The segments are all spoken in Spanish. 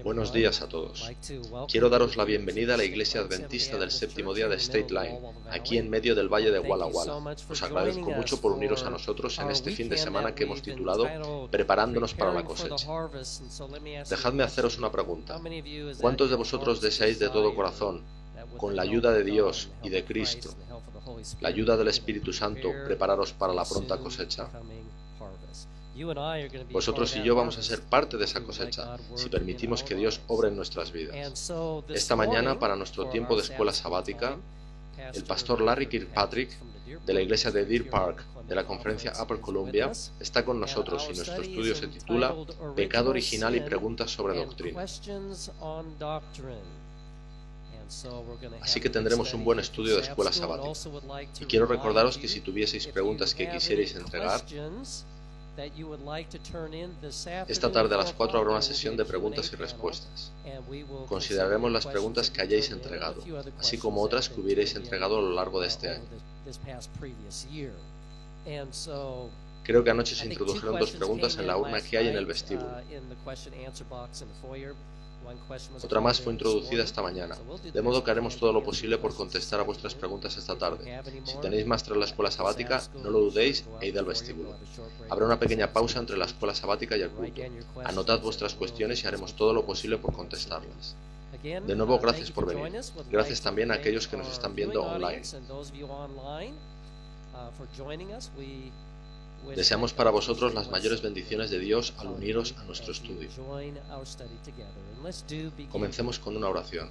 Buenos días a todos. Quiero daros la bienvenida a la Iglesia Adventista del Séptimo Día de State Line, aquí en medio del Valle de Walla Walla. Os agradezco mucho por uniros a nosotros en este fin de semana que hemos titulado Preparándonos para la cosecha. Dejadme haceros una pregunta. ¿Cuántos de vosotros deseáis de todo corazón, con la ayuda de Dios y de Cristo, la ayuda del Espíritu Santo, prepararos para la pronta cosecha? Vosotros y yo vamos a ser parte de esa cosecha, si permitimos que Dios obre en nuestras vidas. Esta mañana, para nuestro tiempo de escuela sabática, el pastor Larry Kirkpatrick, de la iglesia de Deer Park, de la conferencia Upper Columbia, está con nosotros y nuestro estudio se titula Pecado original y preguntas sobre doctrina. Así que tendremos un buen estudio de escuela sabática. Y quiero recordaros que si tuvieseis preguntas que quisierais entregar, esta tarde a las 4 habrá una sesión de preguntas y respuestas. Consideraremos las preguntas que hayáis entregado, así como otras que hubierais entregado a lo largo de este año. Creo que anoche se introdujeron 2 preguntas en la urna que hay en el vestíbulo. Otra más fue introducida esta mañana, de modo que haremos todo lo posible por contestar a vuestras preguntas esta tarde. Si tenéis más tras la escuela sabática, no lo dudéis e id al vestíbulo. Habrá una pequeña pausa entre la escuela sabática y el culto. Anotad vuestras cuestiones y haremos todo lo posible por contestarlas. De nuevo, gracias por venir. Gracias también a aquellos que nos están viendo online. Deseamos para vosotros las mayores bendiciones de Dios al uniros a nuestro estudio. Comencemos con una oración.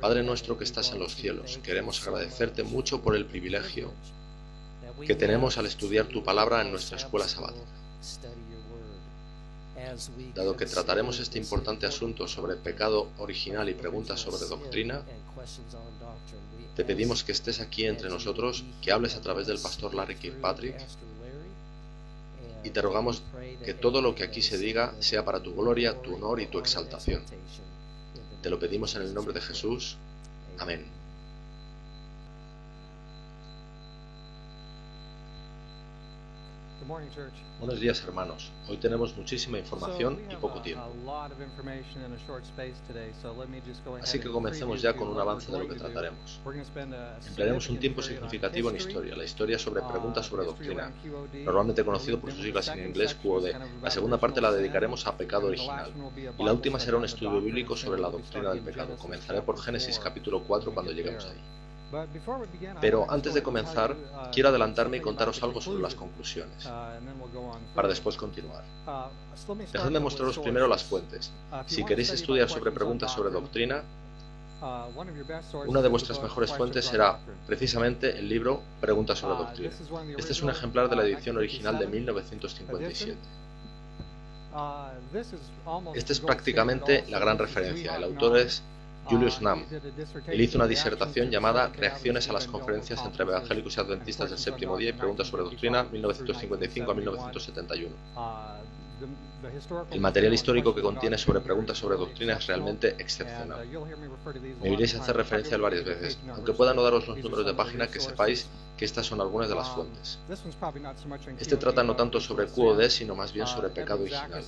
Padre nuestro que estás en los cielos, queremos agradecerte mucho por el privilegio que tenemos al estudiar tu palabra en nuestra escuela sabática. Dado que trataremos este importante asunto sobre el pecado original y preguntas sobre doctrina, te pedimos que estés aquí entre nosotros, que hables a través del pastor Larry Kirkpatrick, y te rogamos que todo lo que aquí se diga sea para tu gloria, tu honor y tu exaltación. Te lo pedimos en el nombre de Jesús. Amén. Buenos días, hermanos. Hoy tenemos muchísima información y poco tiempo. Así que comencemos ya con un avance de lo que trataremos. Emplearemos un tiempo significativo en historia, la historia sobre preguntas sobre doctrina, normalmente conocido por sus siglas en inglés QOD. La segunda parte la dedicaremos a pecado original. Y la última será un estudio bíblico sobre la doctrina del pecado. Comenzaré por Génesis capítulo 4 cuando lleguemos ahí. Pero antes de comenzar, quiero adelantarme y contaros algo sobre las conclusiones, para después continuar. Dejadme mostraros primero las fuentes. Si queréis estudiar sobre preguntas sobre doctrina, una de vuestras mejores fuentes será precisamente el libro Preguntas sobre doctrina. Este es un ejemplar de la edición original de 1957. Esta es prácticamente la gran referencia. El autor es Julius Nahm. Él hizo una disertación llamada Reacciones a las conferencias entre evangélicos y adventistas del séptimo día y preguntas sobre doctrina 1955 a 1971. El material histórico que contiene sobre preguntas sobre doctrina es realmente excepcional. Me oiréis hacer referencia a él varias veces, aunque pueda no daros los números de página, que sepáis que estas son algunas de las fuentes. Este trata no tanto sobre QOD, sino más bien sobre pecado original.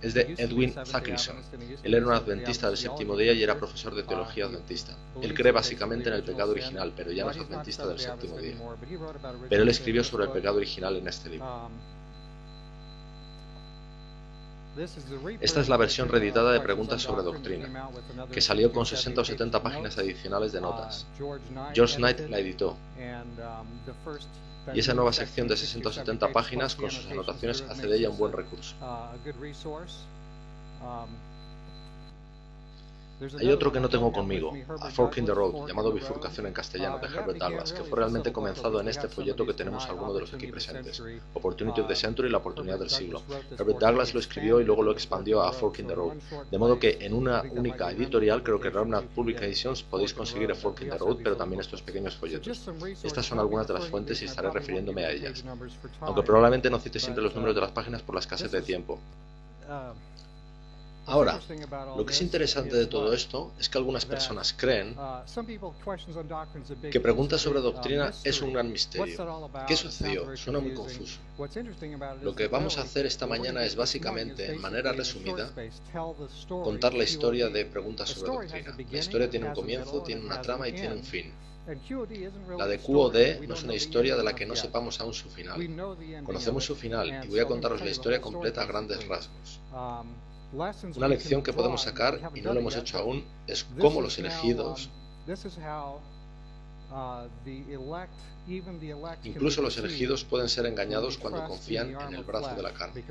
Es de Edwin Zacklison. Él era un adventista del séptimo día y era profesor de teología adventista. Él cree básicamente en el pecado original, pero ya no es adventista del séptimo día. Pero él escribió sobre el pecado original en este libro. Esta es la versión reeditada de Preguntas sobre Doctrina, que salió con 60 o 70 páginas adicionales de notas. George Knight la editó, y esa nueva sección de 60 o 70 páginas con sus anotaciones hace de ella un buen recurso. Hay otro que no tengo conmigo, A Fork in the Road, llamado Bifurcación en castellano, de Herbert Douglas, que fue realmente comenzado en este folleto que tenemos algunos de los aquí presentes, Opportunity of the Century, la oportunidad del siglo. Herbert Douglas lo escribió y luego lo expandió a Fork in the Road, de modo que en una única editorial, creo que Remnant Publications, podéis conseguir A Fork in the Road, pero también estos pequeños folletos. Estas son algunas de las fuentes y estaré refiriéndome a ellas, aunque probablemente no cite siempre los números de las páginas por la escasez de tiempo. Ahora, lo que es interesante de todo esto es que algunas personas creen que preguntas sobre doctrina es un gran misterio. ¿Qué sucedió? Suena muy confuso. Lo que vamos a hacer esta mañana es básicamente, en manera resumida, contar la historia de preguntas sobre doctrina. La historia tiene un comienzo, tiene una trama y tiene un fin. La de QOD no es una historia de la que no sepamos aún su final. Conocemos su final y voy a contaros la historia completa a grandes rasgos. Una lección que podemos sacar, y no lo hemos hecho aún, es cómo los elegidos, incluso los elegidos, pueden ser engañados cuando confían en el brazo de la carne.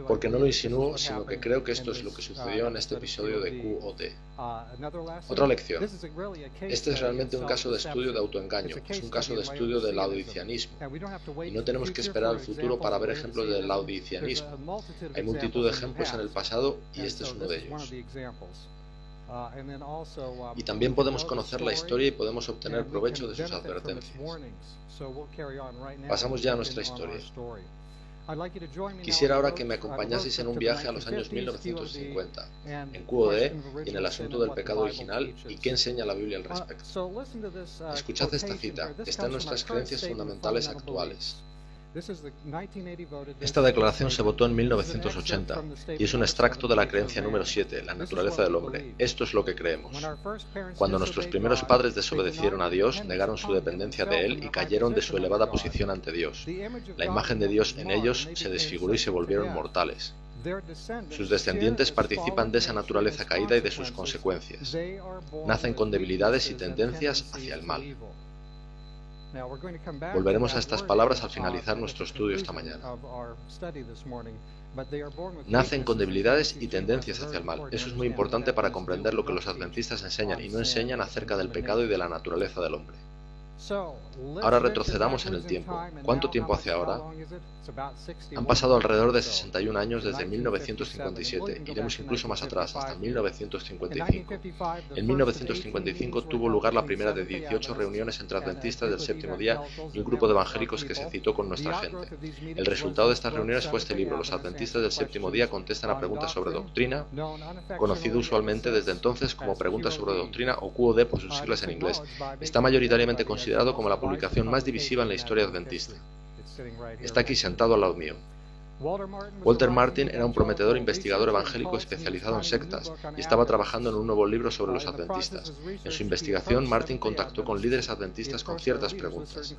Porque no lo insinúo, sino que creo que esto es lo que sucedió en este episodio de QOD. Otra lección. Este es realmente un caso de estudio de autoengaño, es un caso de estudio del laodiceanismo. Y no tenemos que esperar al futuro para ver ejemplos del laodiceanismo. Hay multitud de ejemplos en el pasado y este es uno de ellos. Y también podemos conocer la historia y podemos obtener provecho de sus advertencias. Pasamos ya a nuestra historia. Quisiera ahora que me acompañaseis en un viaje a los años 1950, en QOD y en el asunto del pecado original y qué enseña la Biblia al respecto. Escuchad esta cita, está en nuestras creencias fundamentales actuales. Esta declaración se votó en 1980 y es un extracto de la creencia número 7, la naturaleza del hombre. Esto es lo que creemos. Cuando nuestros primeros padres desobedecieron a Dios, negaron su dependencia de Él y cayeron de su elevada posición ante Dios. La imagen de Dios en ellos se desfiguró y se volvieron mortales. Sus descendientes participan de esa naturaleza caída y de sus consecuencias. Nacen con debilidades y tendencias hacia el mal. Volveremos a estas palabras al finalizar nuestro estudio esta mañana. Nacen con debilidades y tendencias hacia el mal. Eso es muy importante para comprender lo que los adventistas enseñan y no enseñan acerca del pecado y de la naturaleza del hombre. Ahora retrocedamos en el tiempo. ¿Cuánto tiempo hace ahora? Han pasado alrededor de 61 años desde 1957. Iremos incluso más atrás, hasta 1955. En 1955 tuvo lugar la primera de 18 reuniones entre adventistas del séptimo día y un grupo de evangélicos que se citó con nuestra gente. El resultado de estas reuniones fue este libro, Los adventistas del séptimo día contestan a preguntas sobre doctrina, conocido usualmente desde entonces como Preguntas sobre Doctrina o QOD por sus siglas en inglés. Está mayoritariamente considerado como la publicación más divisiva en la historia adventista. Está aquí sentado al lado mío. Walter Martin era un prometedor investigador evangélico especializado en sectas y estaba trabajando en un nuevo libro sobre los adventistas. En su investigación, Martin contactó con líderes adventistas con ciertas preguntas.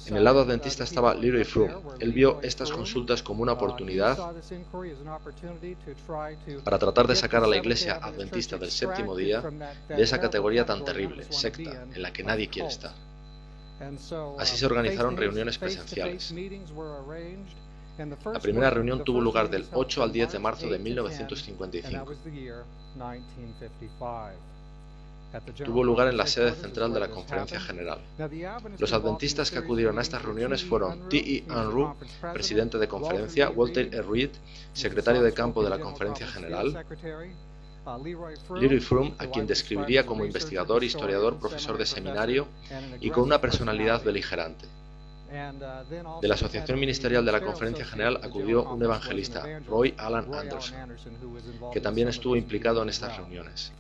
En el lado adventista estaba Leroy Froom. Él vio estas consultas como una oportunidad para tratar de sacar a la iglesia adventista del séptimo día de esa categoría tan terrible, secta, en la que nadie quiere estar. Así se organizaron reuniones presenciales. La primera reunión tuvo lugar del 8 al 10 de marzo de 1955. Tuvo lugar en la sede central de la Conferencia General. Los adventistas que acudieron a estas reuniones fueron T.E. Unruh, presidente de conferencia, Walter E. Reed, secretario de campo de la Conferencia General, Leroy Froom, a quien describiría como investigador, historiador, profesor de seminario y con una personalidad beligerante. De la Asociación Ministerial de la Conferencia General acudió un evangelista, Roy Alan Anderson, que también estuvo implicado en estas reuniones.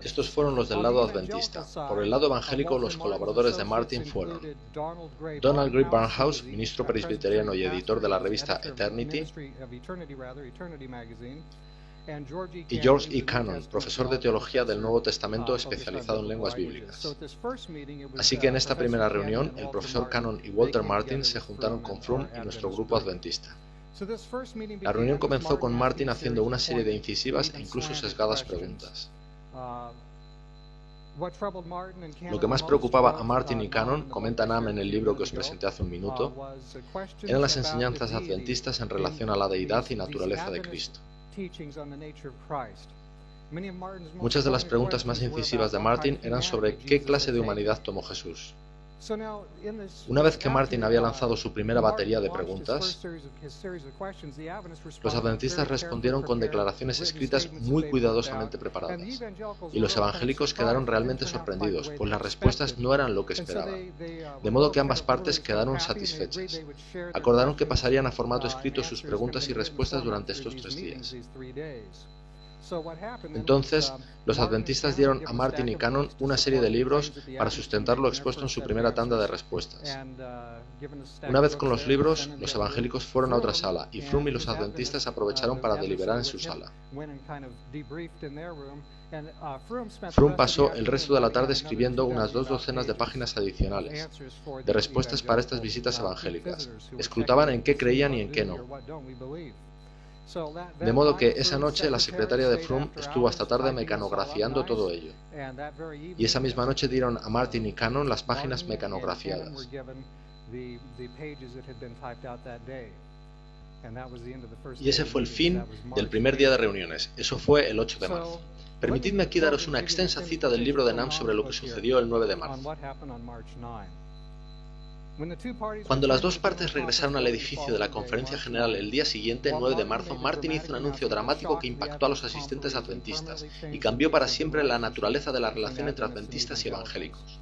Estos fueron los del lado adventista. Por el lado evangélico, los colaboradores de Martin fueron Donald Grey Barnhouse, ministro presbiteriano y editor de la revista Eternity, y George E. Cannon, profesor de teología del Nuevo Testamento especializado en lenguas bíblicas. Así que en esta primera reunión, el profesor Cannon y Walter Martin se juntaron con Froom y nuestro grupo adventista. La reunión comenzó con Martin haciendo una serie de incisivas e incluso sesgadas preguntas. Lo que más preocupaba a Martin y Cannon, comenta Nam en el libro que os presenté hace un minuto, eran las enseñanzas adventistas en relación a la deidad y naturaleza de Cristo. Muchas de las preguntas más incisivas de Martin eran sobre qué clase de humanidad tomó Jesús. Una vez que Martin había lanzado su primera batería de preguntas, los adventistas respondieron con declaraciones escritas muy cuidadosamente preparadas, y los evangélicos quedaron realmente sorprendidos, pues las respuestas no eran lo que esperaban, de modo que ambas partes quedaron satisfechas. Acordaron que pasarían a formato escrito sus preguntas y respuestas durante estos 3 días. Entonces, los adventistas dieron a Martin y Cannon una serie de libros para sustentar lo expuesto en su primera tanda de respuestas. Una vez con los libros, los evangélicos fueron a otra sala, y Froom y los adventistas aprovecharon para deliberar en su sala. Froom pasó el resto de la tarde escribiendo unas 2 docenas de páginas adicionales de respuestas para estas visitas evangélicas. Escrutaban en qué creían y en qué no. De modo que esa noche la secretaria de Froom estuvo hasta tarde mecanografiando todo ello. Y esa misma noche dieron a Martin y Cannon las páginas mecanografiadas. Y ese fue el fin del primer día de reuniones. Eso fue el 8 de marzo. Permitidme aquí daros una extensa cita del libro de NAM sobre lo que sucedió el 9 de marzo. Cuando las dos partes regresaron al edificio de la conferencia general el día siguiente, 9 de marzo, Martin hizo un anuncio dramático que impactó a los asistentes adventistas y cambió para siempre la naturaleza de la relación entre adventistas y evangélicos.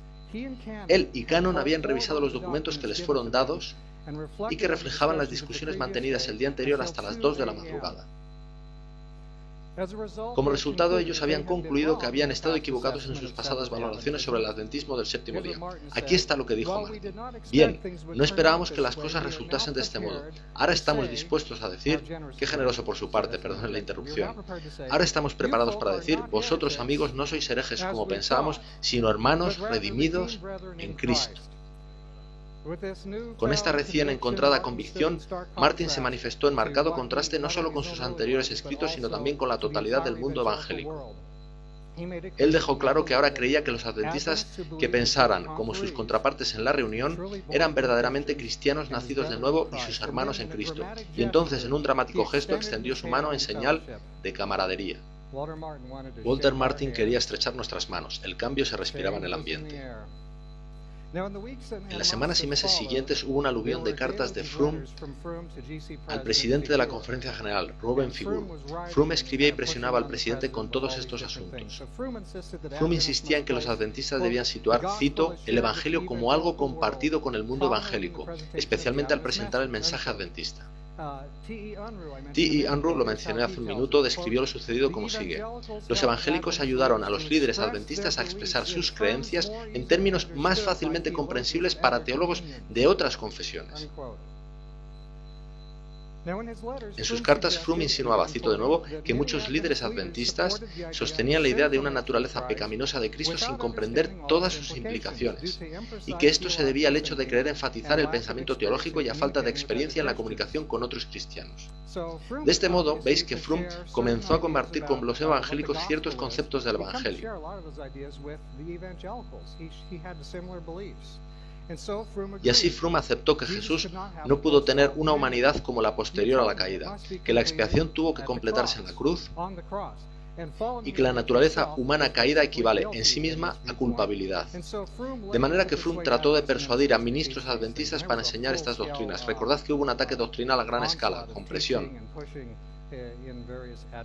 Él y Cannon habían revisado los documentos que les fueron dados y que reflejaban las discusiones mantenidas el día anterior hasta las 2 de la madrugada. Como resultado, ellos habían concluido que habían estado equivocados en sus pasadas valoraciones sobre el adventismo del séptimo día. Aquí está lo que dijo Martin. Bien, no esperábamos que las cosas resultasen de este modo. Ahora estamos dispuestos a decir, qué generoso por su parte, perdonen la interrupción. Ahora estamos preparados para decir, vosotros amigos no sois herejes como pensábamos, sino hermanos redimidos en Cristo. Con esta recién encontrada convicción, Martin se manifestó en marcado contraste no solo con sus anteriores escritos, sino también con la totalidad del mundo evangélico. Él dejó claro que ahora creía que los adventistas que pensaran como sus contrapartes en la reunión eran verdaderamente cristianos nacidos de nuevo y sus hermanos en Cristo, y entonces en un dramático gesto extendió su mano en señal de camaradería. Walter Martin quería estrechar nuestras manos, el cambio se respiraba en el ambiente. En las semanas y meses siguientes hubo un aluvión de cartas de Froom al presidente de la conferencia general, Reuben Figure. Froom escribía y presionaba al presidente con todos estos asuntos. Froom insistía en que los adventistas debían situar, cito, el evangelio como algo compartido con el mundo evangélico, especialmente al presentar el mensaje adventista. T.E. Unruh, lo mencioné hace un minuto, describió lo sucedido como sigue. Los evangélicos ayudaron a los líderes adventistas a expresar sus creencias en términos más fácilmente comprensibles para teólogos de otras confesiones. En sus cartas, Froom insinuaba, cito de nuevo, que muchos líderes adventistas sostenían la idea de una naturaleza pecaminosa de Cristo sin comprender todas sus implicaciones, y que esto se debía al hecho de querer enfatizar el pensamiento teológico y a falta de experiencia en la comunicación con otros cristianos. De este modo, veis que Froom comenzó a compartir con los evangélicos ciertos conceptos del evangelio. Y así Froom aceptó que Jesús no pudo tener una humanidad como la posterior a la caída, que la expiación tuvo que completarse en la cruz y que la naturaleza humana caída equivale en sí misma a culpabilidad. De manera que Froom trató de persuadir a ministros adventistas para enseñar estas doctrinas. Recordad que hubo un ataque doctrinal a gran escala, con presión,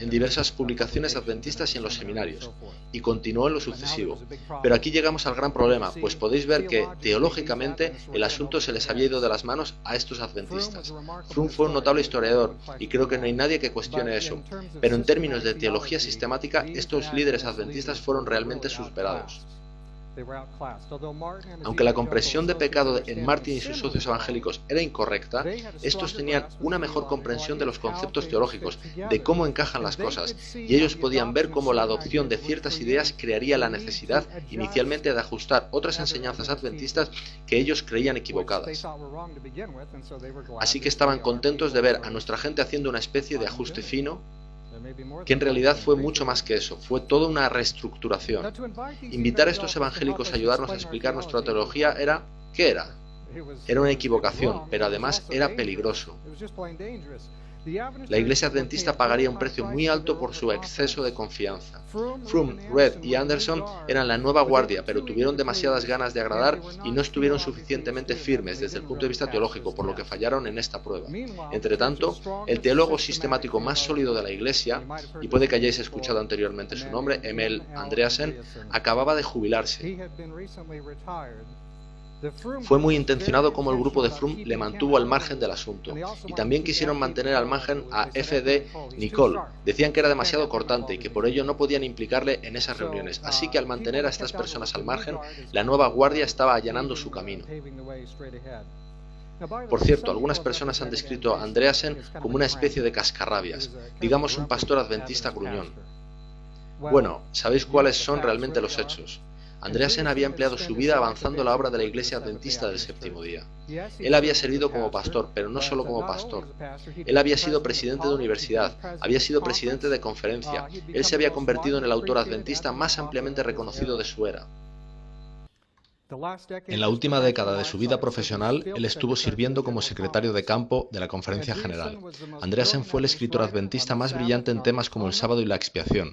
en diversas publicaciones adventistas y en los seminarios, y continuó en lo sucesivo. Pero aquí llegamos al gran problema, pues podéis ver que, teológicamente, el asunto se les había ido de las manos a estos adventistas. Froom fue un notable historiador, y creo que no hay nadie que cuestione eso, pero en términos de teología sistemática, estos líderes adventistas fueron realmente superados. Aunque la comprensión de pecado en Martin y sus socios evangélicos era incorrecta, estos tenían una mejor comprensión de los conceptos teológicos, de cómo encajan las cosas, y ellos podían ver cómo la adopción de ciertas ideas crearía la necesidad inicialmente de ajustar otras enseñanzas adventistas que ellos creían equivocadas. Así que estaban contentos de ver a nuestra gente haciendo una especie de ajuste fino, que en realidad fue mucho más que eso, fue toda una reestructuración. Invitar a estos evangélicos a ayudarnos a explicar nuestra teología era, ¿qué era? Era una equivocación, pero además era peligroso. La Iglesia Adventista pagaría un precio muy alto por su exceso de confianza. Froome, Red y Anderson eran la nueva guardia, pero tuvieron demasiadas ganas de agradar y no estuvieron suficientemente firmes desde el punto de vista teológico, por lo que fallaron en esta prueba. Entretanto, el teólogo sistemático más sólido de la Iglesia, y puede que hayáis escuchado anteriormente su nombre, Emil Andreasen, acababa de jubilarse. Fue muy intencionado como el grupo de Froome le mantuvo al margen del asunto, y también quisieron mantener al margen a F.D. Nicole. Decían que era demasiado cortante y que por ello no podían implicarle en esas reuniones, así que al mantener a estas personas al margen, la nueva guardia estaba allanando su camino. Por cierto, algunas personas han descrito a Andreasen como una especie de cascarrabias, digamos un pastor adventista gruñón. Bueno, ¿sabéis cuáles son realmente los hechos? Andreasen había empleado su vida avanzando la obra de la Iglesia Adventista del Séptimo Día. Él había servido como pastor, pero no solo como pastor. Él había sido presidente de universidad, había sido presidente de conferencia. Él se había convertido en el autor adventista más ampliamente reconocido de su era. En la última década de su vida profesional, él estuvo sirviendo como secretario de campo de la Conferencia General. Andreasen fue el escritor adventista más brillante en temas como el sábado y la expiación.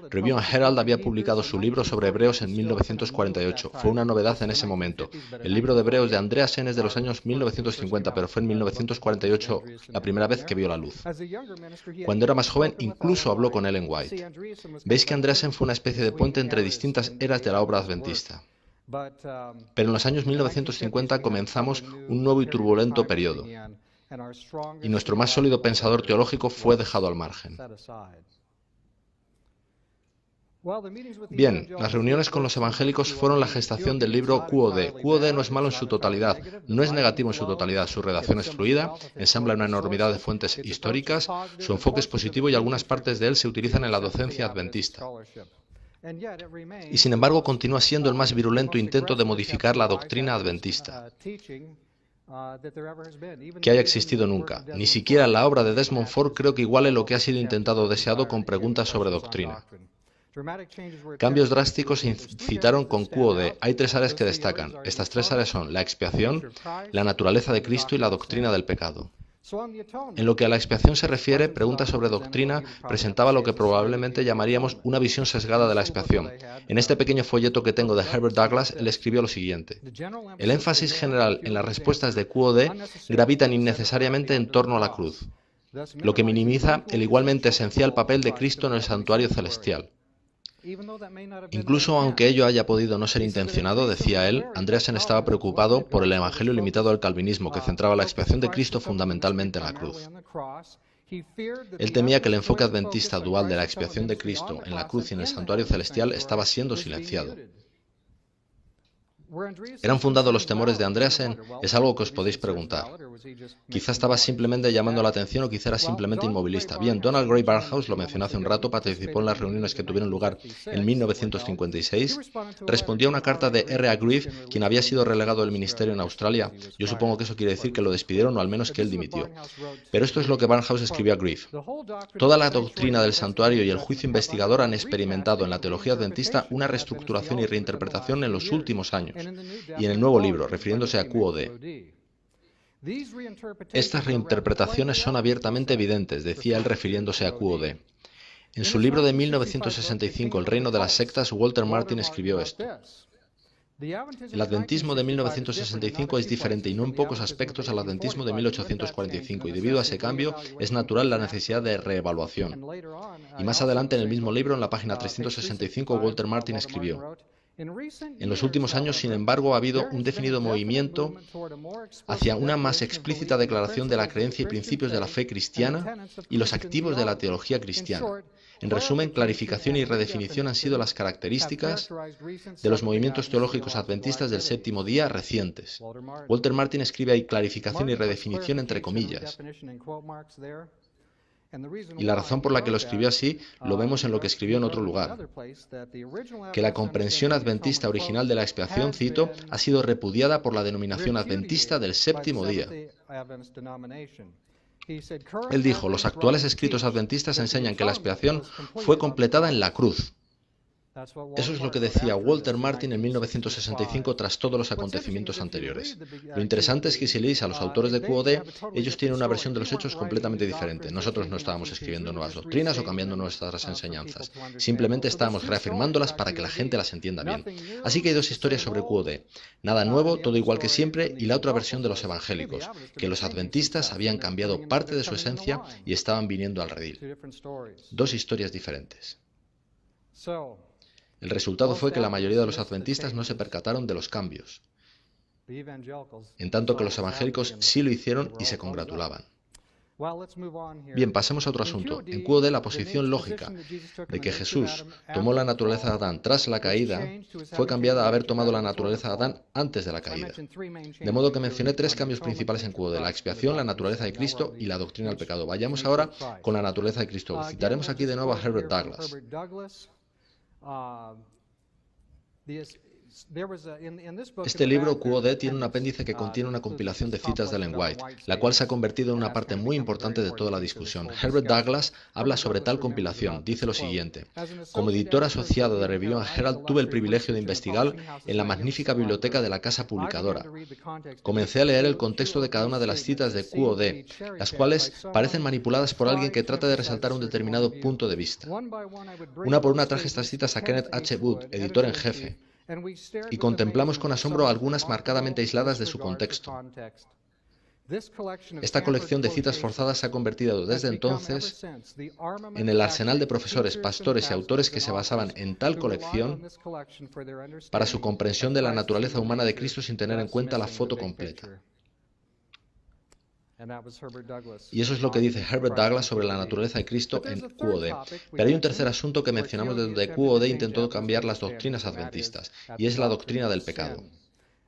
Review and Herald había publicado su libro sobre Hebreos en 1948. Fue una novedad en ese momento. El libro de Hebreos de Andreasen es de los años 1950, pero fue en 1948 la primera vez que vio la luz. Cuando era más joven, incluso habló con Ellen White. Veis que Andreasen fue una especie de puente entre distintas eras de la obra adventista. Pero en los años 1950 comenzamos un nuevo y turbulento periodo, y nuestro más sólido pensador teológico fue dejado al margen. Bien, las reuniones con los evangélicos fueron la gestación del libro QOD. QOD no es malo en su totalidad, no es negativo en su totalidad, su redacción es fluida, ensambla una enormidad de fuentes históricas, su enfoque es positivo y algunas partes de él se utilizan en la docencia adventista. Y sin embargo continúa siendo el más virulento intento de modificar la doctrina adventista que haya existido nunca. Ni siquiera la obra de Desmond Ford creo que iguale lo que ha sido intentado o deseado con preguntas sobre doctrina. Cambios drásticos se incitaron con QOD. Hay tres áreas que destacan. Estas tres áreas son la expiación, la naturaleza de Cristo y la doctrina del pecado. En lo que a la expiación se refiere, preguntas sobre doctrina presentaba lo que probablemente llamaríamos una visión sesgada de la expiación. En este pequeño folleto que tengo de Herbert Douglas, él escribió lo siguiente: el énfasis general en las respuestas de QOD gravitan innecesariamente en torno a la cruz, lo que minimiza el igualmente esencial papel de Cristo en el santuario celestial. Incluso aunque ello haya podido no ser intencionado, decía él, Andreasen estaba preocupado por el evangelio limitado al calvinismo, que centraba la expiación de Cristo fundamentalmente en la cruz. Él temía que el enfoque adventista dual de la expiación de Cristo en la cruz y en el santuario celestial estaba siendo silenciado. ¿Eran fundados los temores de Andreasen? Es algo que os podéis preguntar. Quizá estaba simplemente llamando la atención o quizá era simplemente inmovilista. Bien, Donald Grey Barnhouse, lo mencioné hace un rato, participó en las reuniones que tuvieron lugar en 1956. Respondió a una carta de R.A. Grieve, quien había sido relegado del ministerio en Australia. Yo supongo que eso quiere decir que lo despidieron o al menos que él dimitió. Pero esto es lo que Barnhouse escribió a Grieve. Toda la doctrina del santuario y el juicio investigador han experimentado en la teología adventista una reestructuración y reinterpretación en los últimos años. Y en el nuevo libro, refiriéndose a QOD. Estas reinterpretaciones son abiertamente evidentes, decía él refiriéndose a QOD. En su libro de 1965, El reino de las sectas, Walter Martin escribió esto: el adventismo de 1965 es diferente y no en pocos aspectos al adventismo de 1845, y debido a ese cambio es natural la necesidad de reevaluación. Y más adelante en el mismo libro, en la página 365, Walter Martin escribió: en los últimos años, sin embargo, ha habido un definido movimiento hacia una más explícita declaración de la creencia y principios de la fe cristiana y los activos de la teología cristiana. En resumen, clarificación y redefinición han sido las características de los movimientos teológicos adventistas del séptimo día recientes. Walter Martin escribe ahí clarificación y redefinición entre comillas. Y la razón por la que lo escribió así lo vemos en lo que escribió en otro lugar: que la comprensión adventista original de la expiación, cito, ha sido repudiada por la denominación adventista del séptimo día. Él dijo: los actuales escritos adventistas enseñan que la expiación fue completada en la cruz. Eso es lo que decía Walter Martin en 1965 tras todos los acontecimientos anteriores. Lo interesante es que si leéis a los autores de QOD, ellos tienen una versión de los hechos completamente diferente. Nosotros no estábamos escribiendo nuevas doctrinas o cambiando nuestras enseñanzas. Simplemente estábamos reafirmándolas para que la gente las entienda bien. Así que hay dos historias sobre QOD. Nada nuevo, todo igual que siempre, y la otra versión de los evangélicos, que los adventistas habían cambiado parte de su esencia y estaban viniendo al redil. Dos historias diferentes. El resultado fue que la mayoría de los adventistas no se percataron de los cambios, en tanto que los evangélicos sí lo hicieron y se congratulaban. Bien, pasemos a otro asunto. En QOD la posición lógica de que Jesús tomó la naturaleza de Adán tras la caída fue cambiada a haber tomado la naturaleza de Adán antes de la caída. De modo que mencioné tres cambios principales en QOD: la expiación, la naturaleza de Cristo y la doctrina del pecado. Vayamos ahora con la naturaleza de Cristo. Citaremos aquí de nuevo a Herbert Douglas. Este libro, QOD, tiene un apéndice que contiene una compilación de citas de Ellen White, la cual se ha convertido en una parte muy importante de toda la discusión. Herbert Douglas habla sobre tal compilación. Dice lo siguiente: como editor asociado de Review and Herald, tuve el privilegio de investigar en la magnífica biblioteca de la casa publicadora. Comencé a leer el contexto de cada una de las citas de QOD, las cuales parecen manipuladas por alguien que trata de resaltar un determinado punto de vista. Una por una traje estas citas a Kenneth H. Wood, editor en jefe, y contemplamos con asombro algunas marcadamente aisladas de su contexto. Esta colección de citas forzadas se ha convertido desde entonces en el arsenal de profesores, pastores y autores que se basaban en tal colección para su comprensión de la naturaleza humana de Cristo sin tener en cuenta la foto completa. Y eso es lo que dice Herbert Douglas sobre la naturaleza de Cristo en QOD. Pero hay un tercer asunto que mencionamos desde donde QOD intentó cambiar las doctrinas adventistas, y es la doctrina del pecado.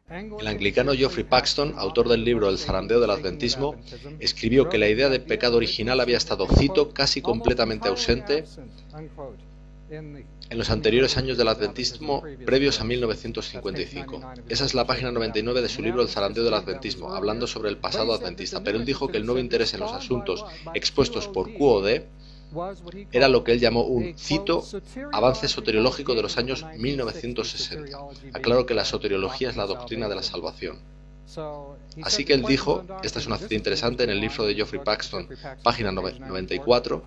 El anglicano Geoffrey Paxton, autor del libro El zarandeo del adventismo, escribió que la idea de pecado original había estado, cito, casi completamente ausente en los anteriores años del adventismo previos a 1955. Esa es la página 99 de su libro El zarandeo del adventismo, hablando sobre el pasado adventista, pero él dijo que el nuevo interés en los asuntos expuestos por QOD era lo que él llamó un, cito, avance soteriológico de los años 1960. Aclaro que la soteriología es la doctrina de la salvación. Así que él dijo, esta es una cita interesante en el libro de Geoffrey Paxton, página 94,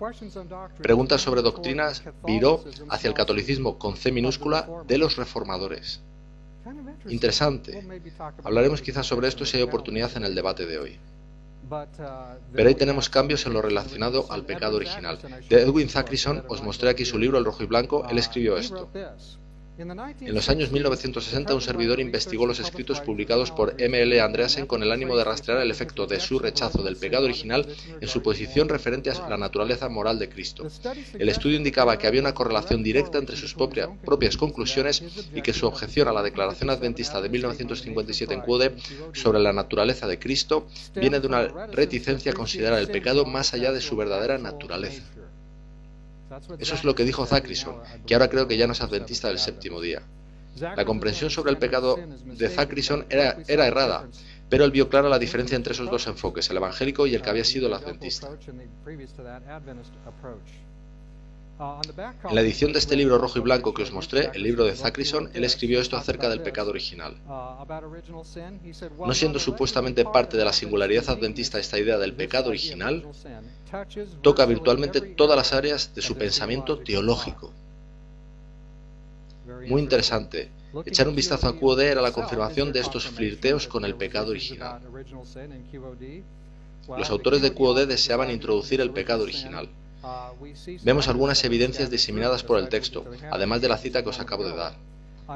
preguntas sobre doctrinas viró hacia el catolicismo con C minúscula de los reformadores. Interesante. Hablaremos quizás sobre esto si hay oportunidad en el debate de hoy. Pero ahí tenemos cambios en lo relacionado al pecado original. De Edwin Zachrison os mostré aquí su libro El rojo y blanco. Él escribió esto: en los años 1960 un servidor investigó los escritos publicados por M.L. Andreasen con el ánimo de rastrear el efecto de su rechazo del pecado original en su posición referente a la naturaleza moral de Cristo. El estudio indicaba que había una correlación directa entre sus propias conclusiones y que su objeción a la declaración adventista de 1957 en QOD sobre la naturaleza de Cristo viene de una reticencia a considerar el pecado más allá de su verdadera naturaleza. Eso es lo que dijo Zachrison, que ahora creo que ya no es adventista del séptimo día. La comprensión sobre el pecado de Zachrison era errada, pero él vio clara la diferencia entre esos dos enfoques, el evangélico y el que había sido el adventista. En la edición de este libro rojo y blanco que os mostré, el libro de Zachrison, él escribió esto acerca del pecado original. No siendo supuestamente parte de la singularidad adventista esta idea del pecado original, toca virtualmente todas las áreas de su pensamiento teológico. Muy interesante. Echar un vistazo a QOD era la confirmación de estos flirteos con el pecado original. Los autores de QOD deseaban introducir el pecado original. Vemos algunas evidencias diseminadas por el texto, además de la cita que os acabo de dar.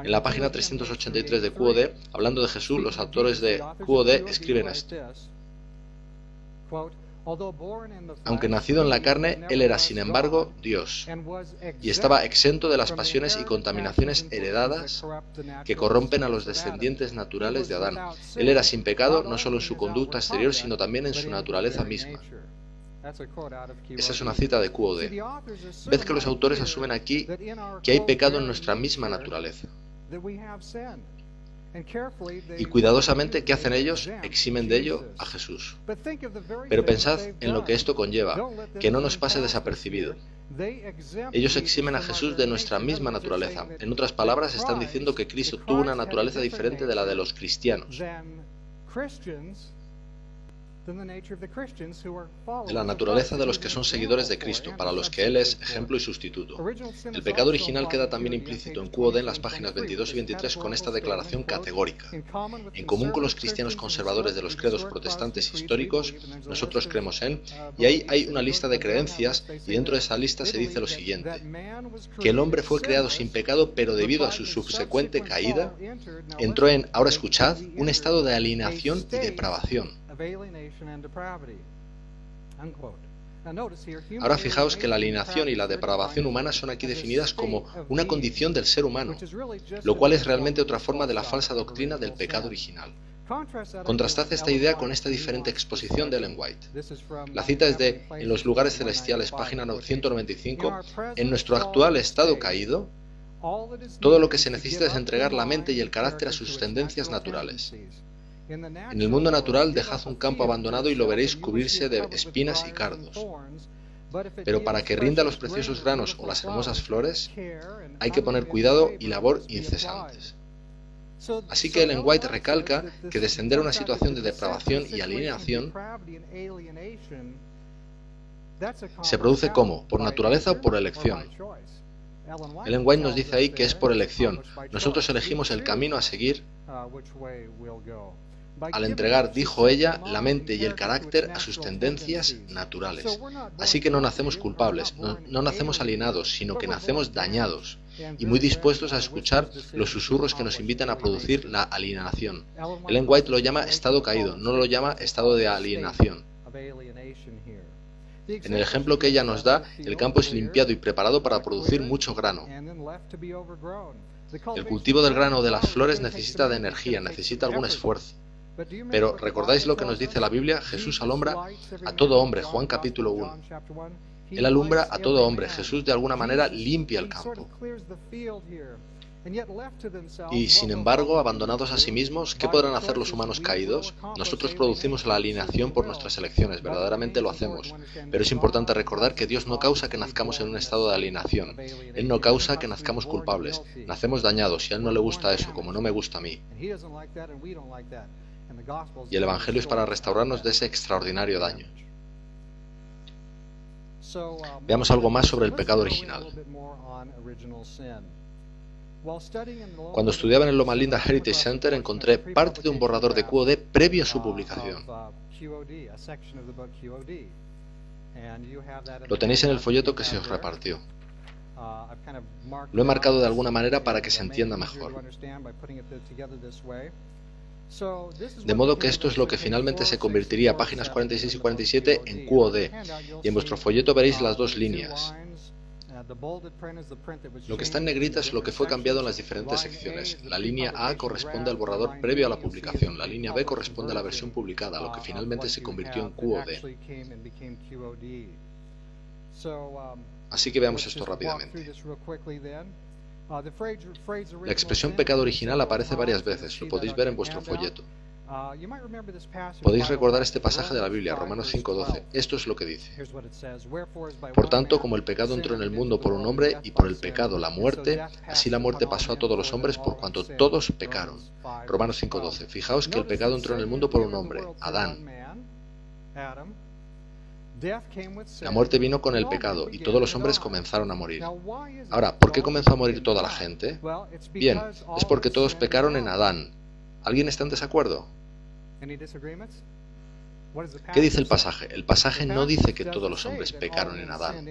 En la página 383 de QOD, hablando de Jesús, los autores de QOD escriben esto: aunque nacido en la carne, él era sin embargo Dios, y estaba exento de las pasiones y contaminaciones heredadas que corrompen a los descendientes naturales de Adán. Él era sin pecado no solo en su conducta exterior, sino también en su naturaleza misma. Esa es una cita de QOD. Ved que los autores asumen aquí que hay pecado en nuestra misma naturaleza. Y cuidadosamente, ¿qué hacen ellos? Eximen de ello a Jesús. Pero pensad en lo que esto conlleva, que no nos pase desapercibido. Ellos eximen a Jesús de nuestra misma naturaleza. En otras palabras, están diciendo que Cristo tuvo una naturaleza diferente de la de los cristianos, de la naturaleza de los que son seguidores de Cristo, para los que Él es ejemplo y sustituto. El pecado original queda también implícito en QOD en las páginas 22 y 23 con esta declaración categórica. En común con los cristianos conservadores de los credos protestantes históricos, nosotros creemos en, y ahí hay una lista de creencias, y dentro de esa lista se dice lo siguiente: que el hombre fue creado sin pecado, pero debido a su subsecuente caída, entró en, ahora escuchad, un estado de alienación y depravación. Ahora fijaos que la alienación y la depravación humana son aquí definidas como una condición del ser humano, lo cual es realmente otra forma de la falsa doctrina del pecado original. Contrastad esta idea con esta diferente exposición de Ellen White. La cita es de En los lugares celestiales, página 195. En nuestro actual estado caído, todo lo que se necesita es entregar la mente y el carácter a sus tendencias naturales. En el mundo natural dejad un campo abandonado y lo veréis cubrirse de espinas y cardos. Pero para que rinda los preciosos granos o las hermosas flores, hay que poner cuidado y labor incesantes. Así que Ellen White recalca que descender a una situación de depravación y alienación se produce ¿cómo? ¿Por naturaleza o por elección? Ellen White nos dice ahí que es por elección. Nosotros elegimos el camino a seguir al entregar, dijo ella, la mente y el carácter a sus tendencias naturales. Así que no nacemos culpables, no nacemos alienados, sino que nacemos dañados y muy dispuestos a escuchar los susurros que nos invitan a producir la alienación. Ellen White lo llama estado caído, no lo llama estado de alienación. En el ejemplo que ella nos da, el campo es limpiado y preparado para producir mucho grano. El cultivo del grano o de las flores necesita de energía, necesita algún esfuerzo. Pero ¿recordáis lo que nos dice la Biblia? Jesús alumbra a todo hombre, Juan capítulo 1. Él alumbra a todo hombre. Jesús de alguna manera limpia el campo. Y sin embargo, abandonados a sí mismos, ¿qué podrán hacer los humanos caídos? Nosotros producimos la alienación por nuestras elecciones, verdaderamente lo hacemos. Pero es importante recordar que Dios no causa que nazcamos en un estado de alienación. Él no causa que nazcamos culpables. Nacemos dañados y a Él no le gusta eso, como no me gusta a mí. Y el Evangelio es para restaurarnos de ese extraordinario daño. Veamos algo más sobre el pecado original. Cuando estudiaba en el Loma Linda Heritage Center encontré parte de un borrador de QOD previo a su publicación. Lo tenéis en el folleto que se os repartió. Lo he marcado de alguna manera para que se entienda mejor. De modo que esto es lo que finalmente se convertiría, páginas 46 y 47, en QOD. Y en vuestro folleto veréis las dos líneas. Lo que está en negrita es lo que fue cambiado en las diferentes secciones. La línea A corresponde al borrador previo a la publicación. La línea B corresponde a la versión publicada, lo que finalmente se convirtió en QOD. Así que veamos esto rápidamente. La expresión pecado original aparece varias veces, lo podéis ver en vuestro folleto. Podéis recordar este pasaje de la Biblia, Romanos 5:12. Esto es lo que dice. Por tanto, como el pecado entró en el mundo por un hombre y por el pecado la muerte, así la muerte pasó a todos los hombres por cuanto todos pecaron. Romanos 5:12. Fijaos que el pecado entró en el mundo por un hombre, Adán. La muerte vino con el pecado y todos los hombres comenzaron a morir. Ahora, ¿por qué comenzó a morir toda la gente? Bien, es porque todos pecaron en Adán. ¿Alguien está en desacuerdo? ¿Qué dice el pasaje? El pasaje no dice que todos los hombres pecaron en Adán.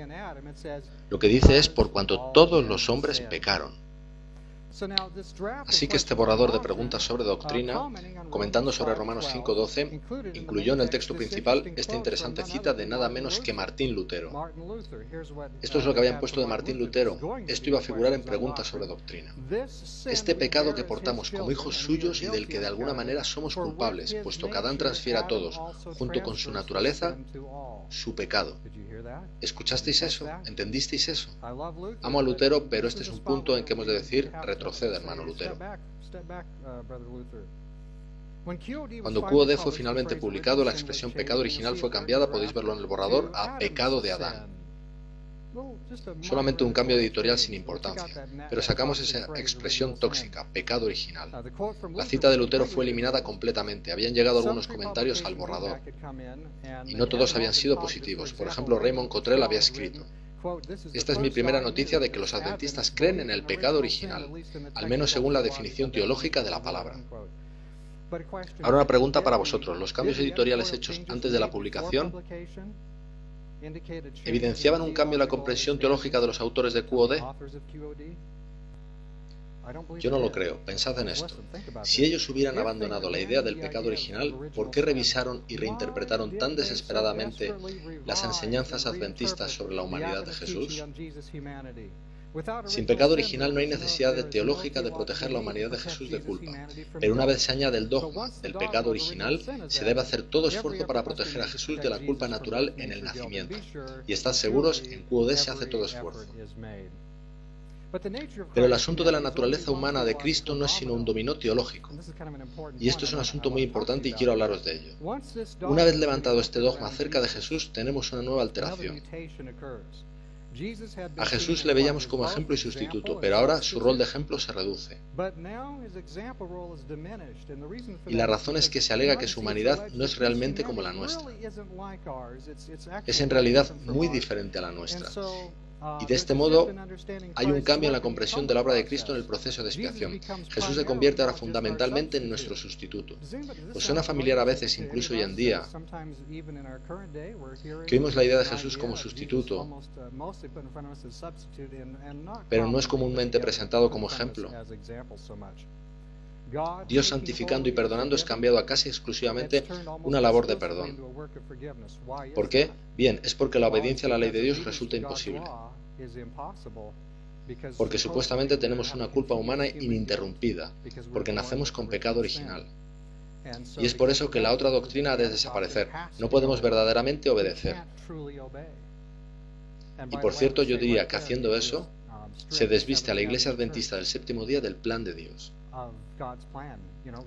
Lo que dice es por cuanto todos los hombres pecaron. Así que este borrador de preguntas sobre doctrina, comentando sobre Romanos 5:12, incluyó en el texto principal esta interesante cita de nada menos que Martín Lutero. Esto es lo que habían puesto de Martín Lutero. Esto iba a figurar en preguntas sobre doctrina. Este pecado que portamos como hijos suyos y del que de alguna manera somos culpables, puesto que Adán transfiere a todos, junto con su naturaleza, su pecado. ¿Escuchasteis eso? ¿Entendisteis eso? Amo a Lutero, pero este es un punto en que hemos de decir retrocede, hermano Lutero. Cuando QOD fue finalmente publicado, la expresión pecado original fue cambiada, podéis verlo en el borrador, a pecado de Adán. Solamente un cambio editorial sin importancia, pero sacamos esa expresión tóxica, pecado original. La cita de Lutero fue eliminada completamente, habían llegado algunos comentarios al borrador, y no todos habían sido positivos. Por ejemplo, Raymond Cottrell había escrito: esta es mi primera noticia de que los adventistas creen en el pecado original, al menos según la definición teológica de la palabra. Ahora una pregunta para vosotros. ¿Los cambios editoriales hechos antes de la publicación evidenciaban un cambio en la comprensión teológica de los autores de QOD? Yo no lo creo. Pensad en esto. Si ellos hubieran abandonado la idea del pecado original, ¿por qué revisaron y reinterpretaron tan desesperadamente las enseñanzas adventistas sobre la humanidad de Jesús? Sin pecado original no hay necesidad teológica de proteger la humanidad de Jesús de culpa, pero una vez se añade el dogma del pecado original, se debe hacer todo esfuerzo para proteger a Jesús de la culpa natural en el nacimiento. Y estad seguros, en QOD se hace todo esfuerzo. Pero el asunto de la naturaleza humana de Cristo no es sino un dominó teológico. Y esto es un asunto muy importante y quiero hablaros de ello. Una vez levantado este dogma acerca de Jesús, tenemos una nueva alteración. A Jesús le veíamos como ejemplo y sustituto, pero ahora su rol de ejemplo se reduce. Y la razón es que se alega que su humanidad no es realmente como la nuestra. Es en realidad muy diferente a la nuestra. Y de este modo hay un cambio en la comprensión de la obra de Cristo en el proceso de expiación. Jesús se convierte ahora fundamentalmente en nuestro sustituto. ¿Os suena familiar a veces, incluso hoy en día, que oímos la idea de Jesús como sustituto, pero no es comúnmente presentado como ejemplo? Dios, santificando y perdonando, es cambiado a casi exclusivamente una labor de perdón. ¿Por qué? Bien, es porque la obediencia a la ley de Dios resulta imposible. Porque supuestamente tenemos una culpa humana ininterrumpida, porque nacemos con pecado original. Y es por eso que la otra doctrina ha de desaparecer. No podemos verdaderamente obedecer. Y por cierto, yo diría que haciendo eso, se desviste a la Iglesia Adventista del séptimo día del plan de Dios.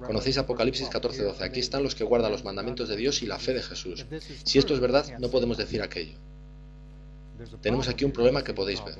Conocéis Apocalipsis 14:12. Aquí están los que guardan los mandamientos de Dios y la fe de Jesús. Si esto es verdad, no podemos decir aquello. Tenemos aquí un problema que podéis ver.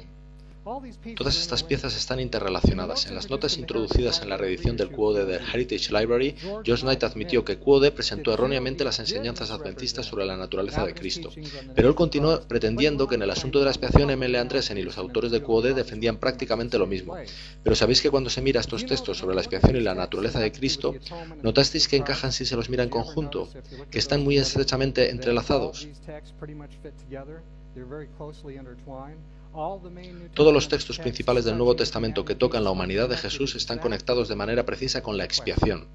Todas estas piezas están interrelacionadas. En las notas introducidas en la reedición del QOD del Heritage Library, George Knight admitió que QOD presentó erróneamente las enseñanzas adventistas sobre la naturaleza de Cristo, pero él continuó pretendiendo que en el asunto de la expiación M.L. Andresen y los autores de QOD defendían prácticamente lo mismo. Pero ¿sabéis que cuando se mira estos textos sobre la expiación y la naturaleza de Cristo, notasteis que encajan si se los mira en conjunto, que están muy estrechamente entrelazados? Todos los textos principales del Nuevo Testamento que tocan la humanidad de Jesús están conectados de manera precisa con la expiación.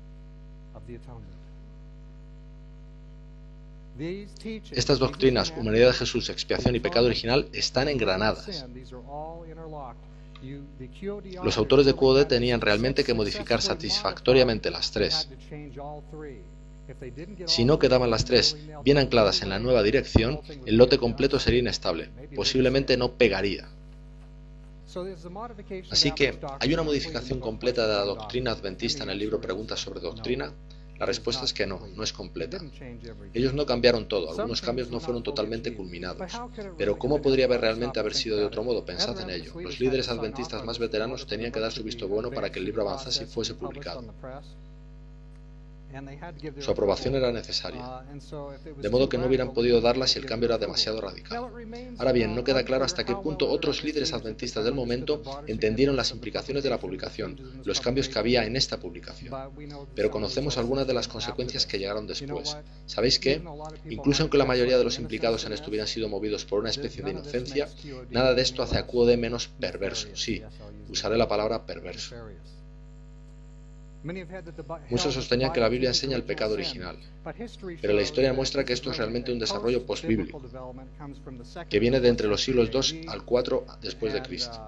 Estas doctrinas, humanidad de Jesús, expiación y pecado original, están engranadas. Los autores de QOD tenían realmente que modificar satisfactoriamente las tres. Si no quedaban las tres bien ancladas en la nueva dirección, el lote completo sería inestable, posiblemente no pegaría. Así que, ¿hay una modificación completa de la doctrina adventista en el libro Preguntas sobre Doctrina? La respuesta es que no, no es completa. Ellos no cambiaron todo, algunos cambios no fueron totalmente culminados. Pero ¿cómo podría realmente haber sido de otro modo? Pensad en ello. Los líderes adventistas más veteranos tenían que dar su visto bueno para que el libro avanzase y fuese publicado. Su aprobación era necesaria, de modo que no hubieran podido darla si el cambio era demasiado radical. Ahora bien, no queda claro hasta qué punto otros líderes adventistas del momento entendieron las implicaciones de la publicación, los cambios que había en esta publicación. Pero conocemos algunas de las consecuencias que llegaron después. ¿Sabéis qué? Incluso aunque la mayoría de los implicados en esto hubieran sido movidos por una especie de inocencia, nada de esto hace a QOD menos perverso. Sí, usaré la palabra perverso. Muchos sostenían que la Biblia enseña el pecado original, pero la historia muestra que esto es realmente un desarrollo postbíblico, que viene de entre los siglos II al IV después de Cristo.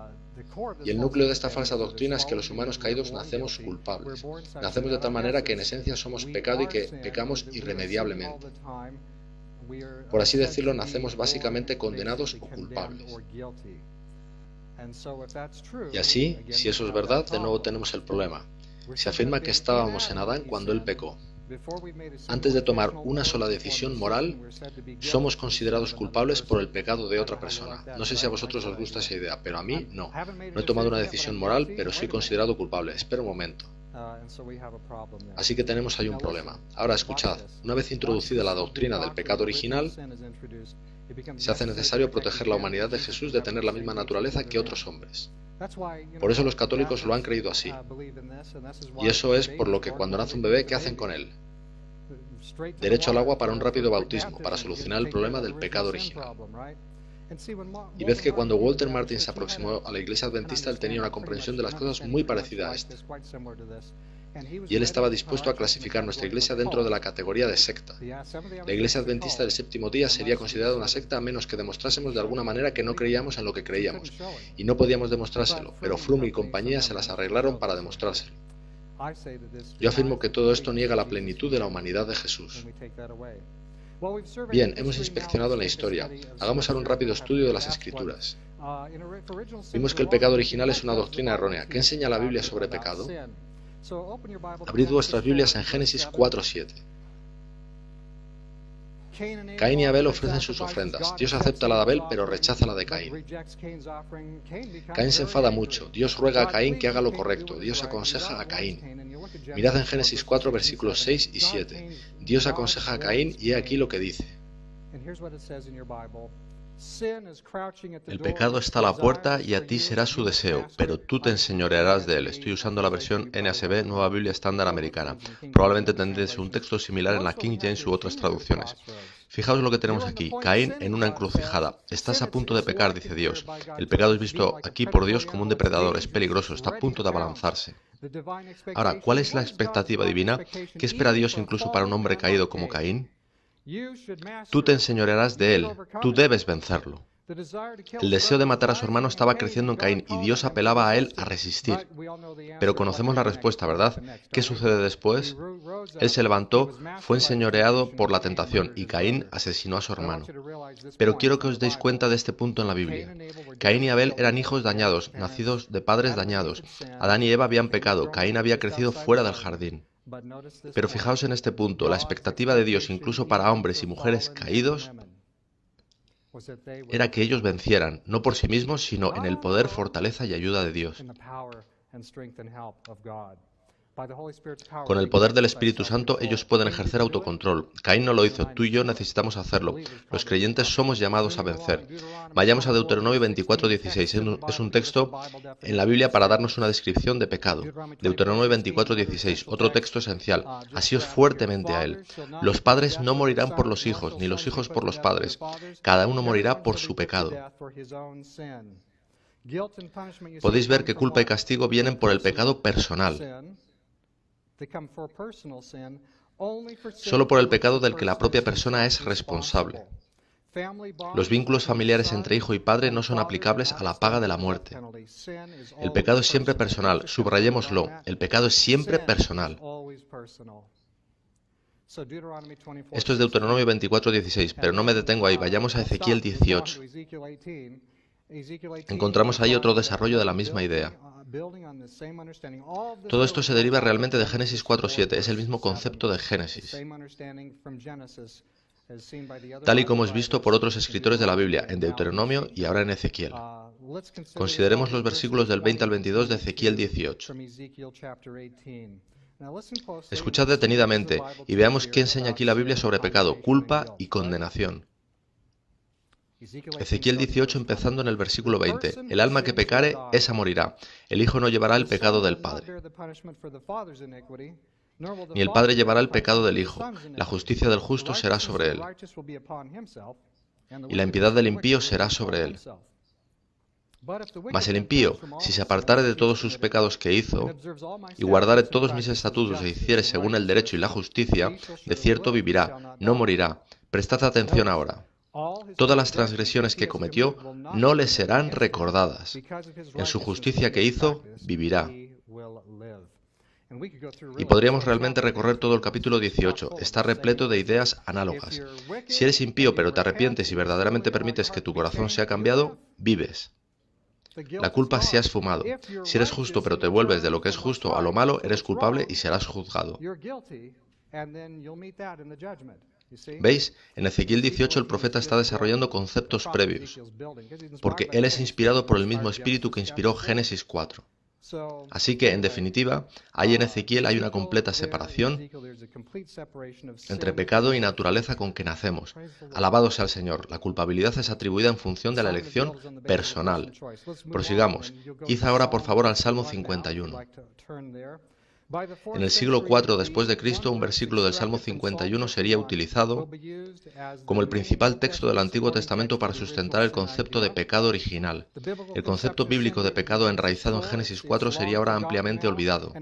Y el núcleo de esta falsa doctrina es que los humanos caídos nacemos culpables. Nacemos de tal manera que en esencia somos pecado y que pecamos irremediablemente. Por así decirlo, nacemos básicamente condenados o culpables. Y así, si eso es verdad, de nuevo tenemos el problema. Se afirma que estábamos en Adán cuando él pecó. Antes de tomar una sola decisión moral, somos considerados culpables por el pecado de otra persona. No sé si a vosotros os gusta esa idea, pero a mí no. No he tomado una decisión moral, pero soy considerado culpable. Espera un momento. Así que tenemos ahí un problema. Ahora escuchad, una vez introducida la doctrina del pecado original, se hace necesario proteger la humanidad de Jesús de tener la misma naturaleza que otros hombres. Por eso los católicos lo han creído así. Y eso es por lo que cuando nace un bebé, ¿qué hacen con él? Derecho al agua para un rápido bautismo, para solucionar el problema del pecado original. Y ves que cuando Walter Martin se aproximó a la Iglesia Adventista, él tenía una comprensión de las cosas muy parecida a esta. Y él estaba dispuesto a clasificar nuestra Iglesia dentro de la categoría de secta. La Iglesia Adventista del Séptimo Día sería considerada una secta a menos que demostrásemos de alguna manera que no creíamos en lo que creíamos. Y no podíamos demostrárselo, pero Froome y compañía se las arreglaron para demostrárselo. Yo afirmo que todo esto niega la plenitud de la humanidad de Jesús. Bien, hemos inspeccionado la historia. Hagamos ahora un rápido estudio de las Escrituras. Vimos que el pecado original es una doctrina errónea. ¿Qué enseña la Biblia sobre pecado? Abrid vuestras Biblias en Génesis 4:7. Caín y Abel ofrecen sus ofrendas. Dios acepta la de Abel, pero rechaza la de Caín. Caín se enfada mucho. Dios ruega a Caín que haga lo correcto. Dios aconseja a Caín. Mirad en Génesis 4, versículos 6 y 7. Dios aconseja a Caín y he aquí lo que dice. El pecado está a la puerta y a ti será su deseo, pero tú te enseñorearás de él. Estoy usando la versión NASB, Nueva Biblia Estándar Americana. Probablemente tendréis un texto similar en la King James u otras traducciones. Fijaos lo que tenemos aquí. Caín en una encrucijada. Estás a punto de pecar, dice Dios. El pecado es visto aquí por Dios como un depredador, es peligroso, está a punto de abalanzarse. Ahora, ¿cuál es la expectativa divina? ¿Qué espera Dios incluso para un hombre caído como Caín? Tú te enseñorearás de él, tú debes vencerlo. El deseo de matar a su hermano estaba creciendo en Caín y Dios apelaba a él a resistir. Pero conocemos la respuesta, ¿verdad? ¿Qué sucede después? Él se levantó, fue enseñoreado por la tentación y Caín asesinó a su hermano. Pero quiero que os deis cuenta de este punto en la Biblia. Caín y Abel eran hijos dañados, nacidos de padres dañados. Adán y Eva habían pecado, Caín había crecido fuera del jardín. Pero fijaos en este punto, la expectativa de Dios incluso para hombres y mujeres caídos era que ellos vencieran, no por sí mismos, sino en el poder, fortaleza y ayuda de Dios. Con el poder del Espíritu Santo ellos pueden ejercer autocontrol. Caín no lo hizo, tú y yo necesitamos hacerlo. Los creyentes somos llamados a vencer. Vayamos a Deuteronomio 24:16. Es un texto en la Biblia para darnos una descripción de pecado. Deuteronomio 24:16, otro texto esencial. Asíos fuertemente a él. Los padres no morirán por los hijos, ni los hijos por los padres. Cada uno morirá por su pecado. Podéis ver que culpa y castigo vienen por el pecado personal. Solo por el pecado del que la propia persona es responsable. Los vínculos familiares entre hijo y padre no son aplicables a la paga de la muerte. El pecado es siempre personal, subrayémoslo, el pecado es siempre personal. Esto es Deuteronomio 24:16, pero no me detengo ahí, vayamos a Ezequiel 18. Encontramos ahí otro desarrollo de la misma idea. Todo esto se deriva realmente de Génesis 4:7, es el mismo concepto de Génesis, tal y como es visto por otros escritores de la Biblia, en Deuteronomio y ahora en Ezequiel. Consideremos los versículos del 20 al 22 de Ezequiel 18. Escuchad detenidamente y veamos qué enseña aquí la Biblia sobre pecado, culpa y condenación. Ezequiel 18, empezando en el versículo 20. El alma que pecare, esa morirá. El hijo no llevará el pecado del padre, ni el padre llevará el pecado del hijo. La justicia del justo será sobre él, y la impiedad del impío será sobre él. Mas el impío, si se apartare de todos sus pecados que hizo, y guardare todos mis estatutos e hiciere según el derecho y la justicia, de cierto vivirá, no morirá. Prestad atención ahora. Todas las transgresiones que cometió no le serán recordadas. En su justicia que hizo, vivirá. Y podríamos realmente recorrer todo el capítulo 18. Está repleto de ideas análogas. Si eres impío pero te arrepientes y verdaderamente permites que tu corazón sea cambiado, vives. La culpa se ha esfumado. Si eres justo pero te vuelves de lo que es justo a lo malo, eres culpable y serás juzgado. ¿Veis? En Ezequiel 18 el profeta está desarrollando conceptos previos, porque él es inspirado por el mismo espíritu que inspiró Génesis 4. Así que, en definitiva, en Ezequiel hay una completa separación entre pecado y naturaleza con que nacemos. Alabado sea el Señor. La culpabilidad es atribuida en función de la elección personal. Prosigamos. Id ahora, por favor, al Salmo 51. En el siglo IV después de Cristo, un versículo del Salmo 51 sería utilizado como el principal texto del Antiguo Testamento para sustentar el concepto de pecado original. El concepto bíblico de pecado enraizado en Génesis 4 sería ahora ampliamente olvidado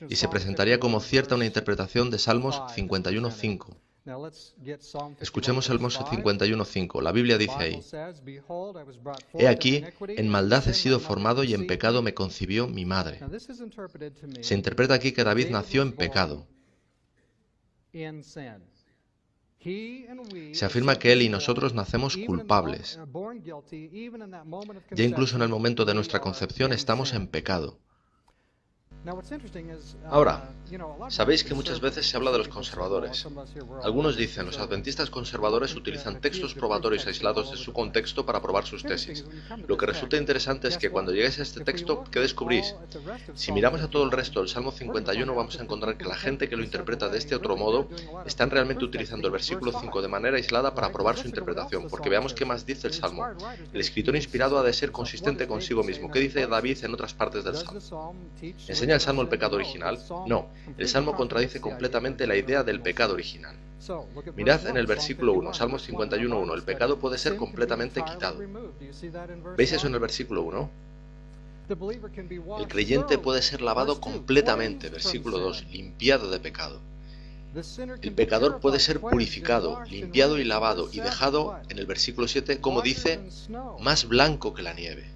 y se presentaría como cierta una interpretación de Salmos 51.5. Escuchemos Salmos 51.5. La Biblia dice ahí: He aquí, en maldad he sido formado y en pecado me concibió mi madre. Se interpreta aquí que David nació en pecado. Se afirma que él y nosotros nacemos culpables. Ya incluso en el momento de nuestra concepción estamos en pecado. Ahora, sabéis que muchas veces se habla de los conservadores. Algunos dicen, los adventistas conservadores utilizan textos probatorios aislados de su contexto para probar sus tesis. Lo que resulta interesante es que cuando lleguéis a este texto, ¿qué descubrís? Si miramos a todo el resto del Salmo 51, vamos a encontrar que la gente que lo interpreta de este otro modo están realmente utilizando el versículo 5 de manera aislada para probar su interpretación, porque veamos qué más dice el Salmo. El escritor inspirado ha de ser consistente consigo mismo. ¿Qué dice David en otras partes del Salmo? ¿Enseña el Salmo el pecado original? No, el Salmo contradice completamente la idea del pecado original. Mirad en el versículo 1, Salmos 51.1, el pecado puede ser completamente quitado. ¿Veis eso en el versículo 1? El creyente puede ser lavado completamente, versículo 2, limpiado de pecado. El pecador puede ser purificado, limpiado y lavado y dejado, en el versículo 7, como dice, más blanco que la nieve.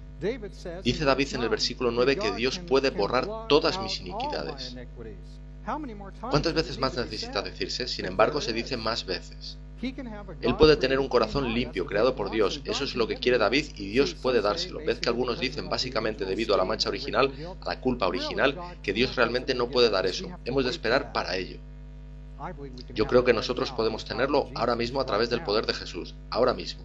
Dice David en el versículo 9 que Dios puede borrar todas mis iniquidades. ¿Cuántas veces más necesita decirse? Sin embargo, se dice más veces. Él puede tener un corazón limpio, creado por Dios. Eso es lo que quiere David y Dios puede dárselo. Ved que algunos dicen, básicamente debido a la mancha original, a la culpa original, que Dios realmente no puede dar eso. Hemos de esperar para ello. Yo creo que nosotros podemos tenerlo ahora mismo a través del poder de Jesús, ahora mismo.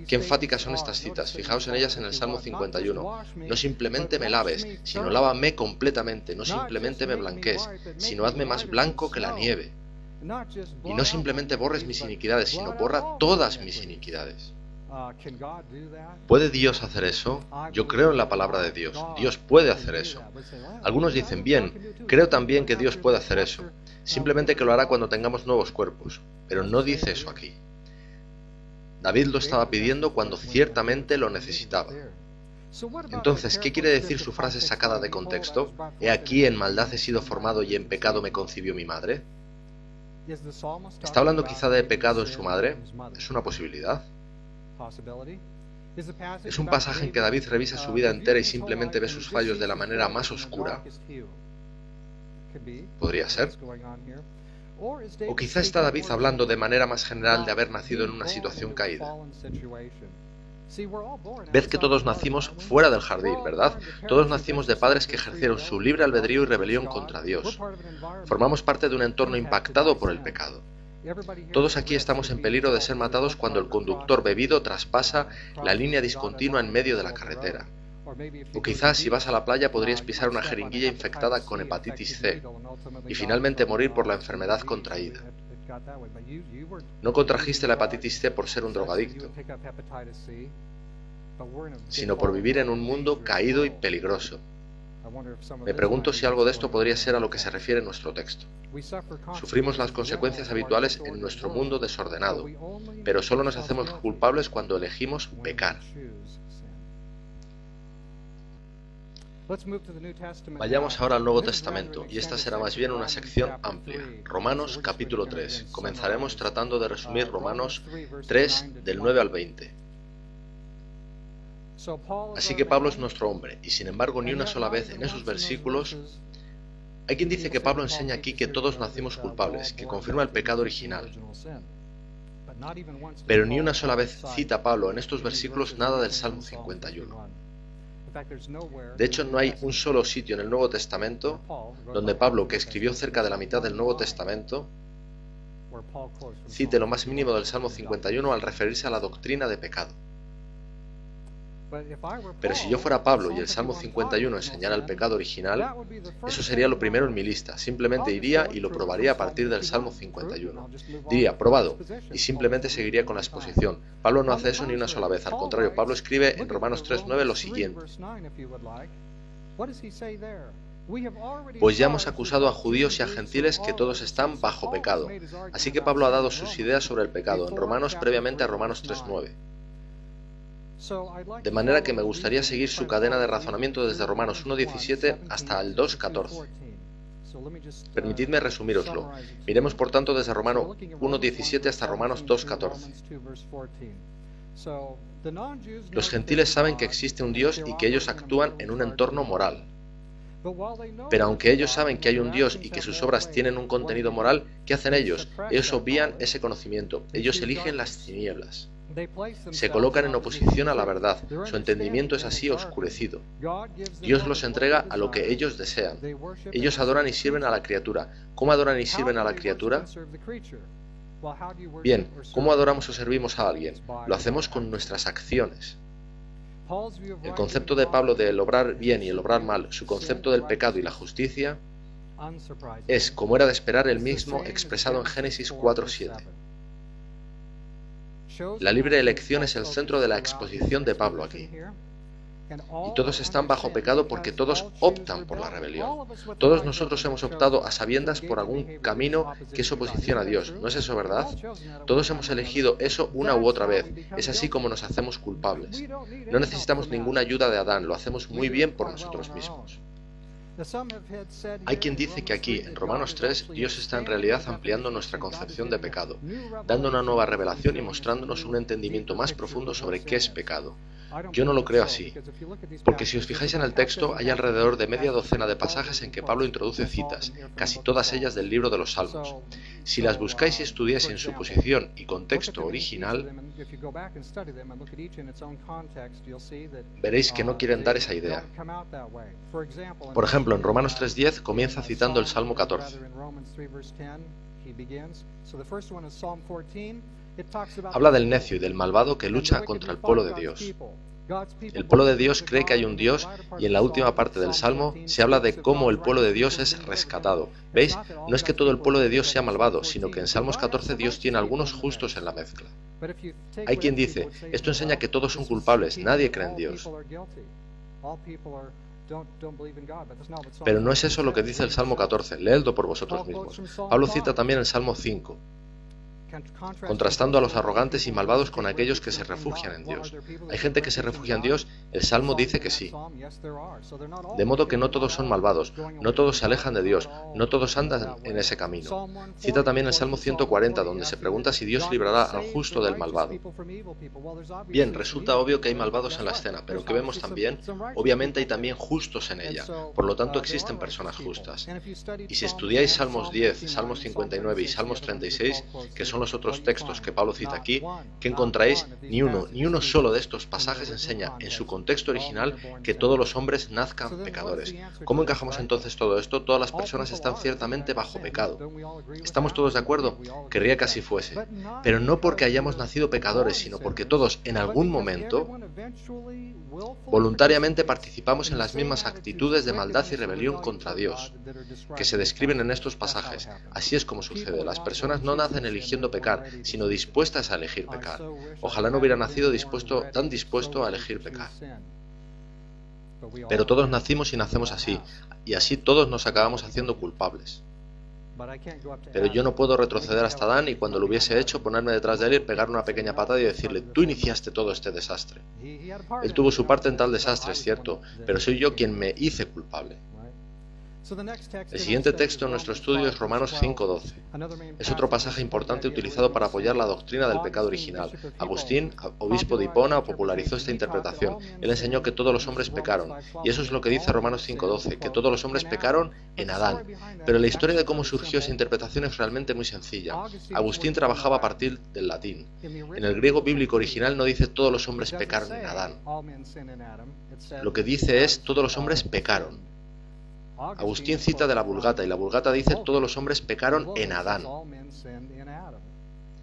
Qué enfáticas son estas citas, fijaos en ellas en el Salmo 51. No simplemente me laves, sino lávame completamente, no simplemente me blanquees, sino hazme más blanco que la nieve. Y no simplemente borres mis iniquidades, sino borra todas mis iniquidades. ¿Puede Dios hacer eso? Yo creo en la palabra de Dios. Dios puede hacer eso. Algunos dicen, bien, creo también que Dios puede hacer eso. Simplemente que lo hará cuando tengamos nuevos cuerpos. Pero no dice eso aquí. David lo estaba pidiendo cuando ciertamente lo necesitaba. Entonces, ¿qué quiere decir su frase sacada de contexto? He aquí, en maldad he sido formado y en pecado me concibió mi madre. ¿Está hablando quizá de pecado en su madre? Es una posibilidad. Es un pasaje en que David revisa su vida entera y simplemente ve sus fallos de la manera más oscura. Podría ser. O quizá está David hablando de manera más general de haber nacido en una situación caída. Ved que todos nacimos fuera del jardín, ¿verdad? Todos nacimos de padres que ejercieron su libre albedrío y rebelión contra Dios. Formamos parte de un entorno impactado por el pecado. Todos aquí estamos en peligro de ser matados cuando el conductor bebido traspasa la línea discontinua en medio de la carretera. O quizás si vas a la playa podrías pisar una jeringuilla infectada con hepatitis C y finalmente morir por la enfermedad contraída. No contrajiste la hepatitis C por ser un drogadicto, sino por vivir en un mundo caído y peligroso. Me pregunto si algo de esto podría ser a lo que se refiere nuestro texto. Sufrimos las consecuencias habituales en nuestro mundo desordenado, pero solo nos hacemos culpables cuando elegimos pecar. Vayamos ahora al Nuevo Testamento, y esta será más bien una sección amplia. Romanos capítulo 3. Comenzaremos tratando de resumir Romanos 3 del 9 al 20. Así que Pablo es nuestro hombre, y sin embargo ni una sola vez en esos versículos hay quien dice que Pablo enseña aquí que todos nacimos culpables, que confirma el pecado original. Pero ni una sola vez cita Pablo en estos versículos nada del Salmo 51. De hecho, no hay un solo sitio en el Nuevo Testamento donde Pablo, que escribió cerca de la mitad del Nuevo Testamento, cite lo más mínimo del Salmo 51 al referirse a la doctrina de pecado. Pero si yo fuera Pablo y el Salmo 51 enseñara el pecado original, eso sería lo primero en mi lista. Simplemente iría y lo probaría a partir del Salmo 51. Diría, probado, y simplemente seguiría con la exposición. Pablo no hace eso ni una sola vez. Al contrario, Pablo escribe en Romanos 3:9 lo siguiente. Pues ya hemos acusado a judíos y a gentiles que todos están bajo pecado. Así que Pablo ha dado sus ideas sobre el pecado en Romanos previamente a Romanos 3:9. De manera que me gustaría seguir su cadena de razonamiento desde Romanos 1:17 hasta el 2:14. Permitidme resumíroslo. Miremos por tanto desde Romanos 1:17 hasta Romanos 2:14. Los gentiles saben que existe un Dios y que ellos actúan en un entorno moral. Pero aunque ellos saben que hay un Dios y que sus obras tienen un contenido moral, ¿qué hacen ellos? Ellos obvían ese conocimiento. Ellos eligen las tinieblas. Se colocan en oposición a la verdad. Su entendimiento es así oscurecido. Dios los entrega a lo que ellos desean. Ellos adoran y sirven a la criatura. ¿Cómo adoran y sirven a la criatura? Bien, ¿cómo adoramos o servimos a alguien? Lo hacemos con nuestras acciones. El concepto de Pablo de el obrar bien y el obrar mal, su concepto del pecado y la justicia, es, como era de esperar, el mismo expresado en Génesis 4:7. La libre elección es el centro de la exposición de Pablo aquí. Y todos están bajo pecado porque todos optan por la rebelión. Todos nosotros hemos optado a sabiendas por algún camino que es oposición a Dios. ¿No es eso verdad? Todos hemos elegido eso una u otra vez. Es así como nos hacemos culpables. No necesitamos ninguna ayuda de Adán, lo hacemos muy bien por nosotros mismos. Hay quien dice que aquí, en Romanos 3, Dios está en realidad ampliando nuestra concepción de pecado, dando una nueva revelación y mostrándonos un entendimiento más profundo sobre qué es pecado. Yo no lo creo así, porque si os fijáis en el texto, hay alrededor de media docena de pasajes en que Pablo introduce citas, casi todas ellas del libro de los Salmos. Si las buscáis y estudiáis en su posición y contexto original, veréis que no quieren dar esa idea. Por ejemplo, en Romanos 3:10 comienza citando el Salmo 14. Habla del necio y del malvado que lucha contra el pueblo de Dios. El pueblo de Dios cree que hay un Dios y en la última parte del Salmo se habla de cómo el pueblo de Dios es rescatado. ¿Veis? No es que todo el pueblo de Dios sea malvado, sino que en Salmos 14 Dios tiene algunos justos en la mezcla. Hay quien dice, esto enseña que todos son culpables, nadie cree en Dios. Pero no es eso lo que dice el Salmo 14, leedlo por vosotros mismos. Pablo cita también el Salmo 5. Contrastando a los arrogantes y malvados con aquellos que se refugian en Dios. ¿Hay gente que se refugia en Dios? El Salmo dice que sí. De modo que no todos son malvados, no todos se alejan de Dios, no todos andan en ese camino. Cita también el Salmo 140, donde se pregunta si Dios librará al justo del malvado. Bien, resulta obvio que hay malvados en la escena, pero ¿qué vemos también? Obviamente hay también justos en ella, por lo tanto existen personas justas. Y si estudiáis Salmos 10, Salmos 59 y Salmos 36, que son los otros textos que Pablo cita aquí, ¿qué encontraréis? Ni uno solo de estos pasajes enseña en su contexto original que todos los hombres nazcan pecadores. ¿Cómo encajamos entonces todo esto? Todas las personas están ciertamente bajo pecado. ¿Estamos todos de acuerdo? Querría que así fuese. Pero no porque hayamos nacido pecadores, sino porque todos, en algún momento, voluntariamente participamos en las mismas actitudes de maldad y rebelión contra Dios, que se describen en estos pasajes. Así es como sucede. Las personas no nacen eligiendo pecar, sino dispuestas a elegir pecar. Ojalá no hubiera nacido tan dispuesto a elegir pecar. Pero todos nacimos y nacemos así, y así todos nos acabamos haciendo culpables. Pero yo no puedo retroceder hasta Adán y cuando lo hubiese hecho ponerme detrás de él y pegarle una pequeña patada y decirle, tú iniciaste todo este desastre. Él tuvo su parte en tal desastre, es cierto, pero soy yo quien me hice culpable. El siguiente texto en nuestro estudio es Romanos 5:12. Es otro pasaje importante utilizado para apoyar la doctrina del pecado original. Agustín, obispo de Hipona, popularizó esta interpretación. Él enseñó que todos los hombres pecaron. Y eso es lo que dice Romanos 5:12, que todos los hombres pecaron en Adán. Pero la historia de cómo surgió esa interpretación es realmente muy sencilla. Agustín trabajaba a partir del latín. En el griego bíblico original no dice todos los hombres pecaron en Adán. Lo que dice es todos los hombres pecaron. Agustín cita de la Vulgata y la Vulgata dice todos los hombres pecaron en Adán.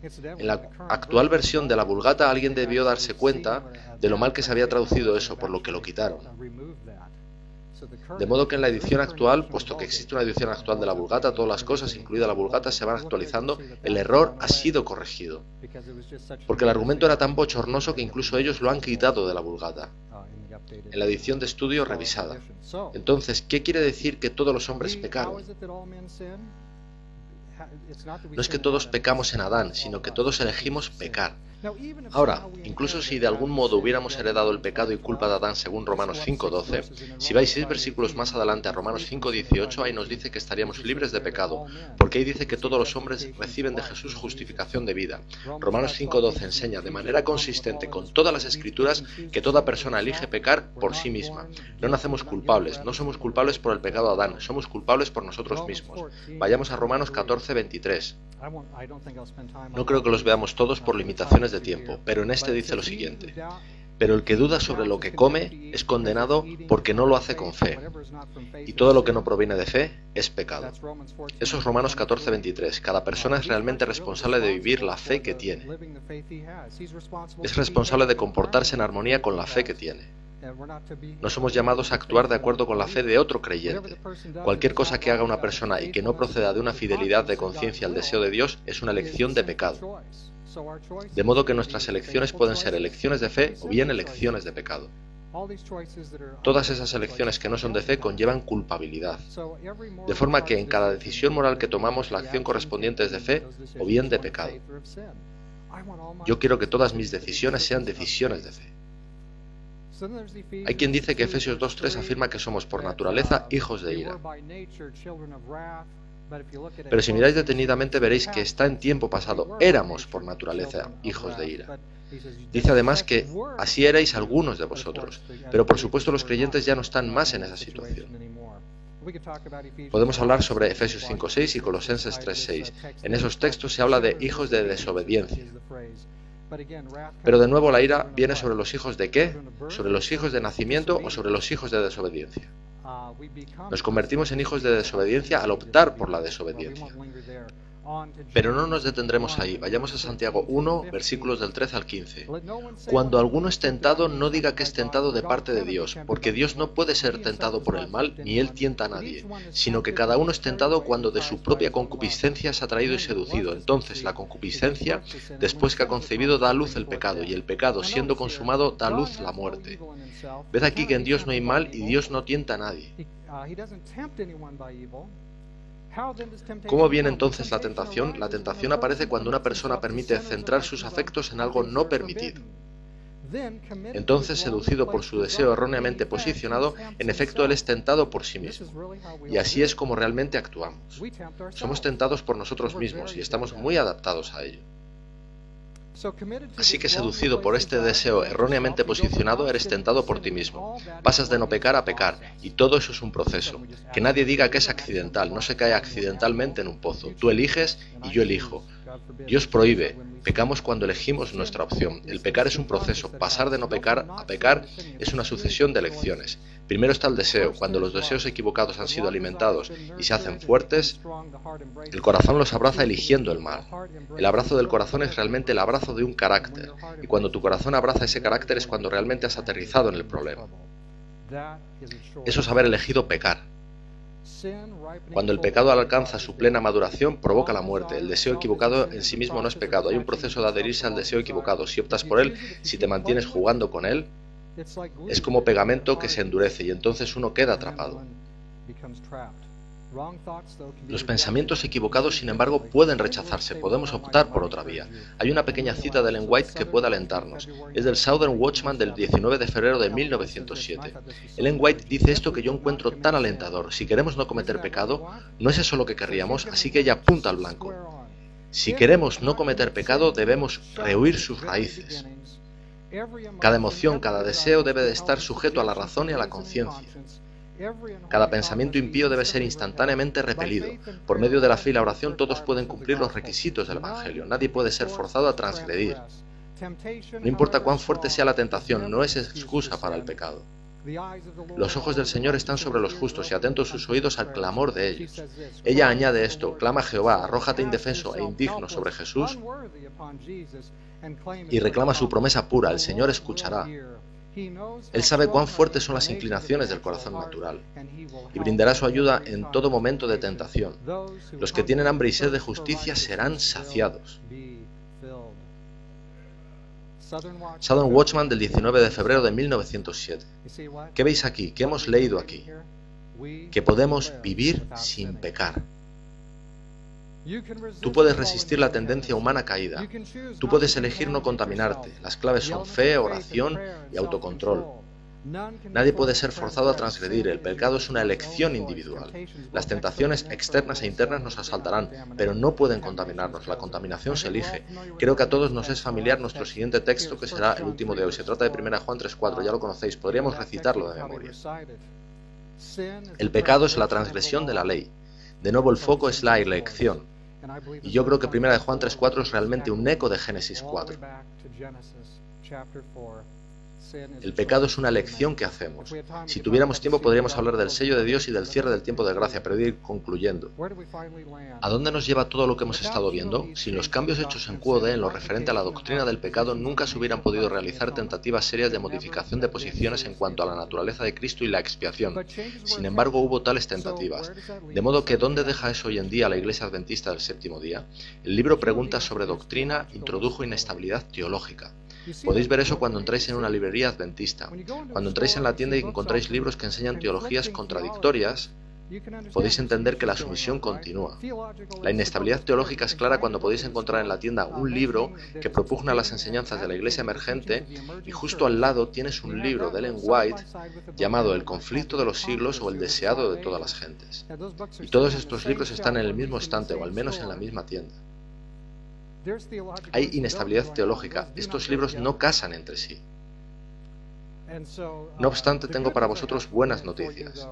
En la actual versión de la Vulgata alguien debió darse cuenta de lo mal que se había traducido eso, por lo que lo quitaron. De modo que en la edición actual, puesto que existe una edición actual de la Vulgata, todas las cosas, incluida la Vulgata, se van actualizando, el error ha sido corregido. Porque el argumento era tan bochornoso que incluso ellos lo han quitado de la Vulgata, en la edición de estudio revisada. Entonces, ¿qué quiere decir que todos los hombres pecaron? No es que todos pecamos en Adán, sino que todos elegimos pecar. Ahora, incluso si de algún modo hubiéramos heredado el pecado y culpa de Adán según Romanos 5:12, si vais 6 versículos más adelante a Romanos 5:18, ahí nos dice que estaríamos libres de pecado, porque ahí dice que todos los hombres reciben de Jesús justificación de vida. Romanos 5:12 enseña de manera consistente con todas las escrituras que toda persona elige pecar por sí misma. No nacemos culpables, no somos culpables por el pecado de Adán, somos culpables por nosotros mismos. Vayamos a Romanos 14:23. No creo que los veamos todos por limitaciones de tiempo, pero en este dice lo siguiente: pero el que duda sobre lo que come es condenado porque no lo hace con fe, y todo lo que no proviene de fe es pecado. Eso es Romanos 14:23. Cada persona es realmente responsable de vivir la fe que tiene. Es responsable de comportarse en armonía con la fe que tiene. No somos llamados a actuar de acuerdo con la fe de otro creyente. Cualquier cosa que haga una persona y que no proceda de una fidelidad de conciencia al deseo de Dios es una elección de pecado. De modo que nuestras elecciones pueden ser elecciones de fe o bien elecciones de pecado. Todas esas elecciones que no son de fe conllevan culpabilidad. De forma que en cada decisión moral que tomamos la acción correspondiente es de fe o bien de pecado. Yo quiero que todas mis decisiones sean decisiones de fe. Hay quien dice que Efesios 2:3 afirma que somos por naturaleza hijos de ira. Pero si miráis detenidamente veréis que está en tiempo pasado. Éramos por naturaleza hijos de ira. Dice además que así erais algunos de vosotros, pero por supuesto los creyentes ya no están más en esa situación. Podemos hablar sobre Efesios 5:6 y Colosenses 3:6. En esos textos se habla de hijos de desobediencia. Pero de nuevo la ira viene sobre los hijos de ¿qué? ¿Sobre los hijos de nacimiento o sobre los hijos de desobediencia? Nos convertimos en hijos de desobediencia al optar por la desobediencia. Pero no nos detendremos ahí. Vayamos a Santiago 1, versículos del 13 al 15. Cuando alguno es tentado, no diga que es tentado de parte de Dios, porque Dios no puede ser tentado por el mal, ni Él tienta a nadie, sino que cada uno es tentado cuando de su propia concupiscencia es atraído y seducido. Entonces la concupiscencia, después que ha concebido, da a luz el pecado, y el pecado, siendo consumado, da a luz la muerte. Ved aquí que en Dios no hay mal y Dios no tienta a nadie. ¿Cómo viene entonces la tentación? La tentación aparece cuando una persona permite centrar sus afectos en algo no permitido. Entonces, seducido por su deseo erróneamente posicionado, en efecto él es tentado por sí mismo. Y así es como realmente actuamos. Somos tentados por nosotros mismos y estamos muy adaptados a ello. Así que seducido por este deseo erróneamente posicionado, eres tentado por ti mismo. Pasas de no pecar a pecar, y todo eso es un proceso. Que nadie diga que es accidental, no se cae accidentalmente en un pozo. Tú eliges y yo elijo. Dios prohíbe. Pecamos cuando elegimos nuestra opción. El pecar es un proceso. Pasar de no pecar a pecar es una sucesión de elecciones. Primero está el deseo. Cuando los deseos equivocados han sido alimentados y se hacen fuertes, el corazón los abraza eligiendo el mal. El abrazo del corazón es realmente el abrazo de un carácter. Y cuando tu corazón abraza ese carácter es cuando realmente has aterrizado en el problema. Eso es haber elegido pecar. Cuando el pecado alcanza su plena maduración, provoca la muerte. El deseo equivocado en sí mismo no es pecado. Hay un proceso de adherirse al deseo equivocado. Si optas por él, si te mantienes jugando con él, es como pegamento que se endurece y entonces uno queda atrapado. Los pensamientos equivocados, sin embargo, pueden rechazarse, podemos optar por otra vía. Hay una pequeña cita de Ellen White que puede alentarnos. Es del Southern Watchman del 19 de febrero de 1907. Ellen White dice esto que yo encuentro tan alentador. Si queremos no cometer pecado, no es eso lo que querríamos, así que ella apunta al blanco. Si queremos no cometer pecado, debemos rehuir sus raíces. Cada emoción, cada deseo debe de estar sujeto a la razón y a la conciencia. Cada pensamiento impío debe ser instantáneamente repelido. Por medio de la fe y la oración todos pueden cumplir los requisitos del Evangelio. Nadie puede ser forzado a transgredir. No importa cuán fuerte sea la tentación, no es excusa para el pecado. Los ojos del Señor están sobre los justos y atentos sus oídos al clamor de ellos. Ella añade esto: clama a Jehová, arrójate indefenso e indigno sobre Jesús y reclama su promesa pura: el Señor escuchará. Él sabe cuán fuertes son las inclinaciones del corazón natural y brindará su ayuda en todo momento de tentación. Los que tienen hambre y sed de justicia serán saciados. Southern Watchman del 19 de febrero de 1907. ¿Qué veis aquí? ¿Qué hemos leído aquí? Que podemos vivir sin pecar. Tú puedes resistir la tendencia humana caída. Tú puedes elegir no contaminarte. Las claves son fe, oración y autocontrol. Nadie puede ser forzado a transgredir. El pecado es una elección individual. Las tentaciones externas e internas nos asaltarán, pero no pueden contaminarnos. La contaminación se elige. Creo que a todos nos es familiar nuestro siguiente texto, que será el último de hoy. Se trata de 1 Juan 3:4. Ya lo conocéis. Podríamos recitarlo de memoria. El pecado es la transgresión de la ley. De nuevo, el foco es la elección. Y yo creo que 1 Juan 3:4 es realmente un eco de Génesis 4. El pecado es una elección que hacemos. Si tuviéramos tiempo podríamos hablar del sello de Dios y del cierre del tiempo de gracia, pero ir concluyendo. ¿A dónde nos lleva todo lo que hemos estado viendo? Sin los cambios hechos en QOD en lo referente a la doctrina del pecado, nunca se hubieran podido realizar tentativas serias de modificación de posiciones en cuanto a la naturaleza de Cristo y la expiación. Sin embargo, hubo tales tentativas. De modo que, ¿dónde deja eso hoy en día la Iglesia Adventista del Séptimo Día? El libro Preguntas sobre Doctrina introdujo inestabilidad teológica. Podéis ver eso cuando entráis en una librería adventista. Cuando entráis en la tienda y encontráis libros que enseñan teologías contradictorias, podéis entender que la sumisión continúa. La inestabilidad teológica es clara cuando podéis encontrar en la tienda un libro que propugna las enseñanzas de la iglesia emergente y justo al lado tienes un libro de Ellen White llamado El conflicto de los siglos o El deseado de todas las gentes. Y todos estos libros están en el mismo estante o al menos en la misma tienda. Hay inestabilidad teológica. Estos libros no casan entre sí. No obstante, tengo para vosotros buenas noticias.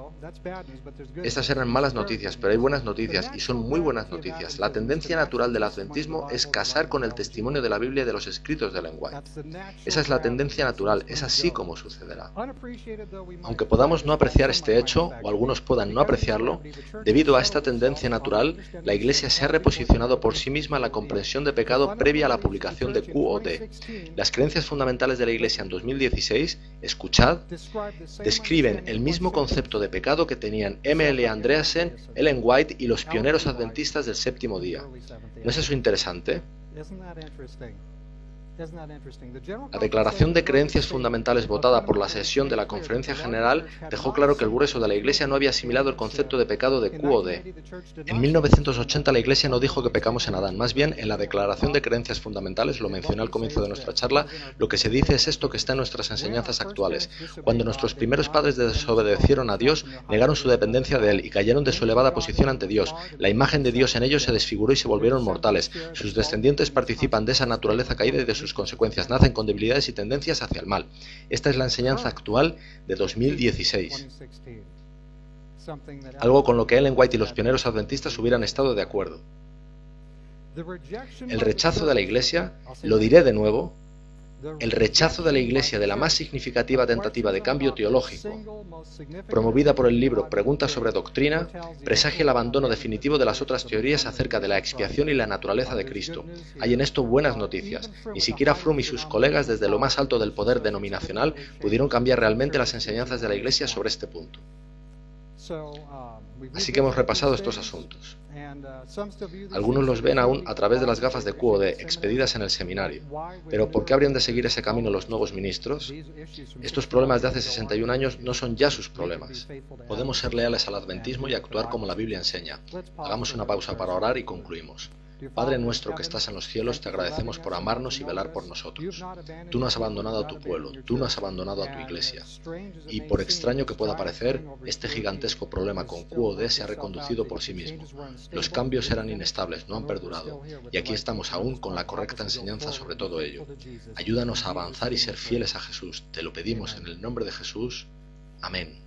Estas eran malas noticias, pero hay buenas noticias, y son muy buenas noticias. La tendencia natural del adventismo es casar con el testimonio de la Biblia y de los escritos de Ellen White. Esa es la tendencia natural, es así como sucederá. Aunque podamos no apreciar este hecho, o algunos puedan no apreciarlo, debido a esta tendencia natural, la Iglesia se ha reposicionado por sí misma en la comprensión de pecado previa a la publicación de QOD. Las creencias fundamentales de la Iglesia en 2016, escuchad, describen el mismo concepto de pecado que tenían M.L. Andreasen, Ellen White y los pioneros adventistas del Séptimo Día. ¿No es eso interesante? La Declaración de Creencias Fundamentales votada por la sesión de la Conferencia General dejó claro que el grueso de la Iglesia no había asimilado el concepto de pecado de QOD. En 1980 la Iglesia no dijo que pecamos en Adán, más bien en la Declaración de Creencias Fundamentales, lo mencioné al comienzo de nuestra charla, lo que se dice es esto que está en nuestras enseñanzas actuales. Cuando nuestros primeros padres desobedecieron a Dios, negaron su dependencia de Él y cayeron de su elevada posición ante Dios. La imagen de Dios en ellos se desfiguró y se volvieron mortales. Sus descendientes participan de esa naturaleza caída y de sus consecuencias, nacen con debilidades y tendencias hacia el mal. Esta es la enseñanza actual de 2016. Algo con lo que Ellen White y los pioneros adventistas hubieran estado de acuerdo. El rechazo de la Iglesia, lo diré de nuevo, el rechazo de la Iglesia de la más significativa tentativa de cambio teológico, promovida por el libro Preguntas sobre Doctrina, presagia el abandono definitivo de las otras teorías acerca de la expiación y la naturaleza de Cristo. Hay en esto buenas noticias. Ni siquiera Fromm y sus colegas desde lo más alto del poder denominacional pudieron cambiar realmente las enseñanzas de la Iglesia sobre este punto. Así que hemos repasado estos asuntos. Algunos los ven aún a través de las gafas de QOD expedidas en el seminario. Pero ¿por qué habrían de seguir ese camino los nuevos ministros? Estos problemas de hace 61 años no son ya sus problemas. Podemos ser leales al adventismo y actuar como la Biblia enseña. Hagamos una pausa para orar y concluimos. Padre nuestro que estás en los cielos, te agradecemos por amarnos y velar por nosotros. Tú no has abandonado a tu pueblo, tú no has abandonado a tu iglesia. Y por extraño que pueda parecer, este gigantesco problema con QOD se ha reconducido por sí mismo. Los cambios eran inestables, no han perdurado. Y aquí estamos aún con la correcta enseñanza sobre todo ello. Ayúdanos a avanzar y ser fieles a Jesús. Te lo pedimos en el nombre de Jesús. Amén.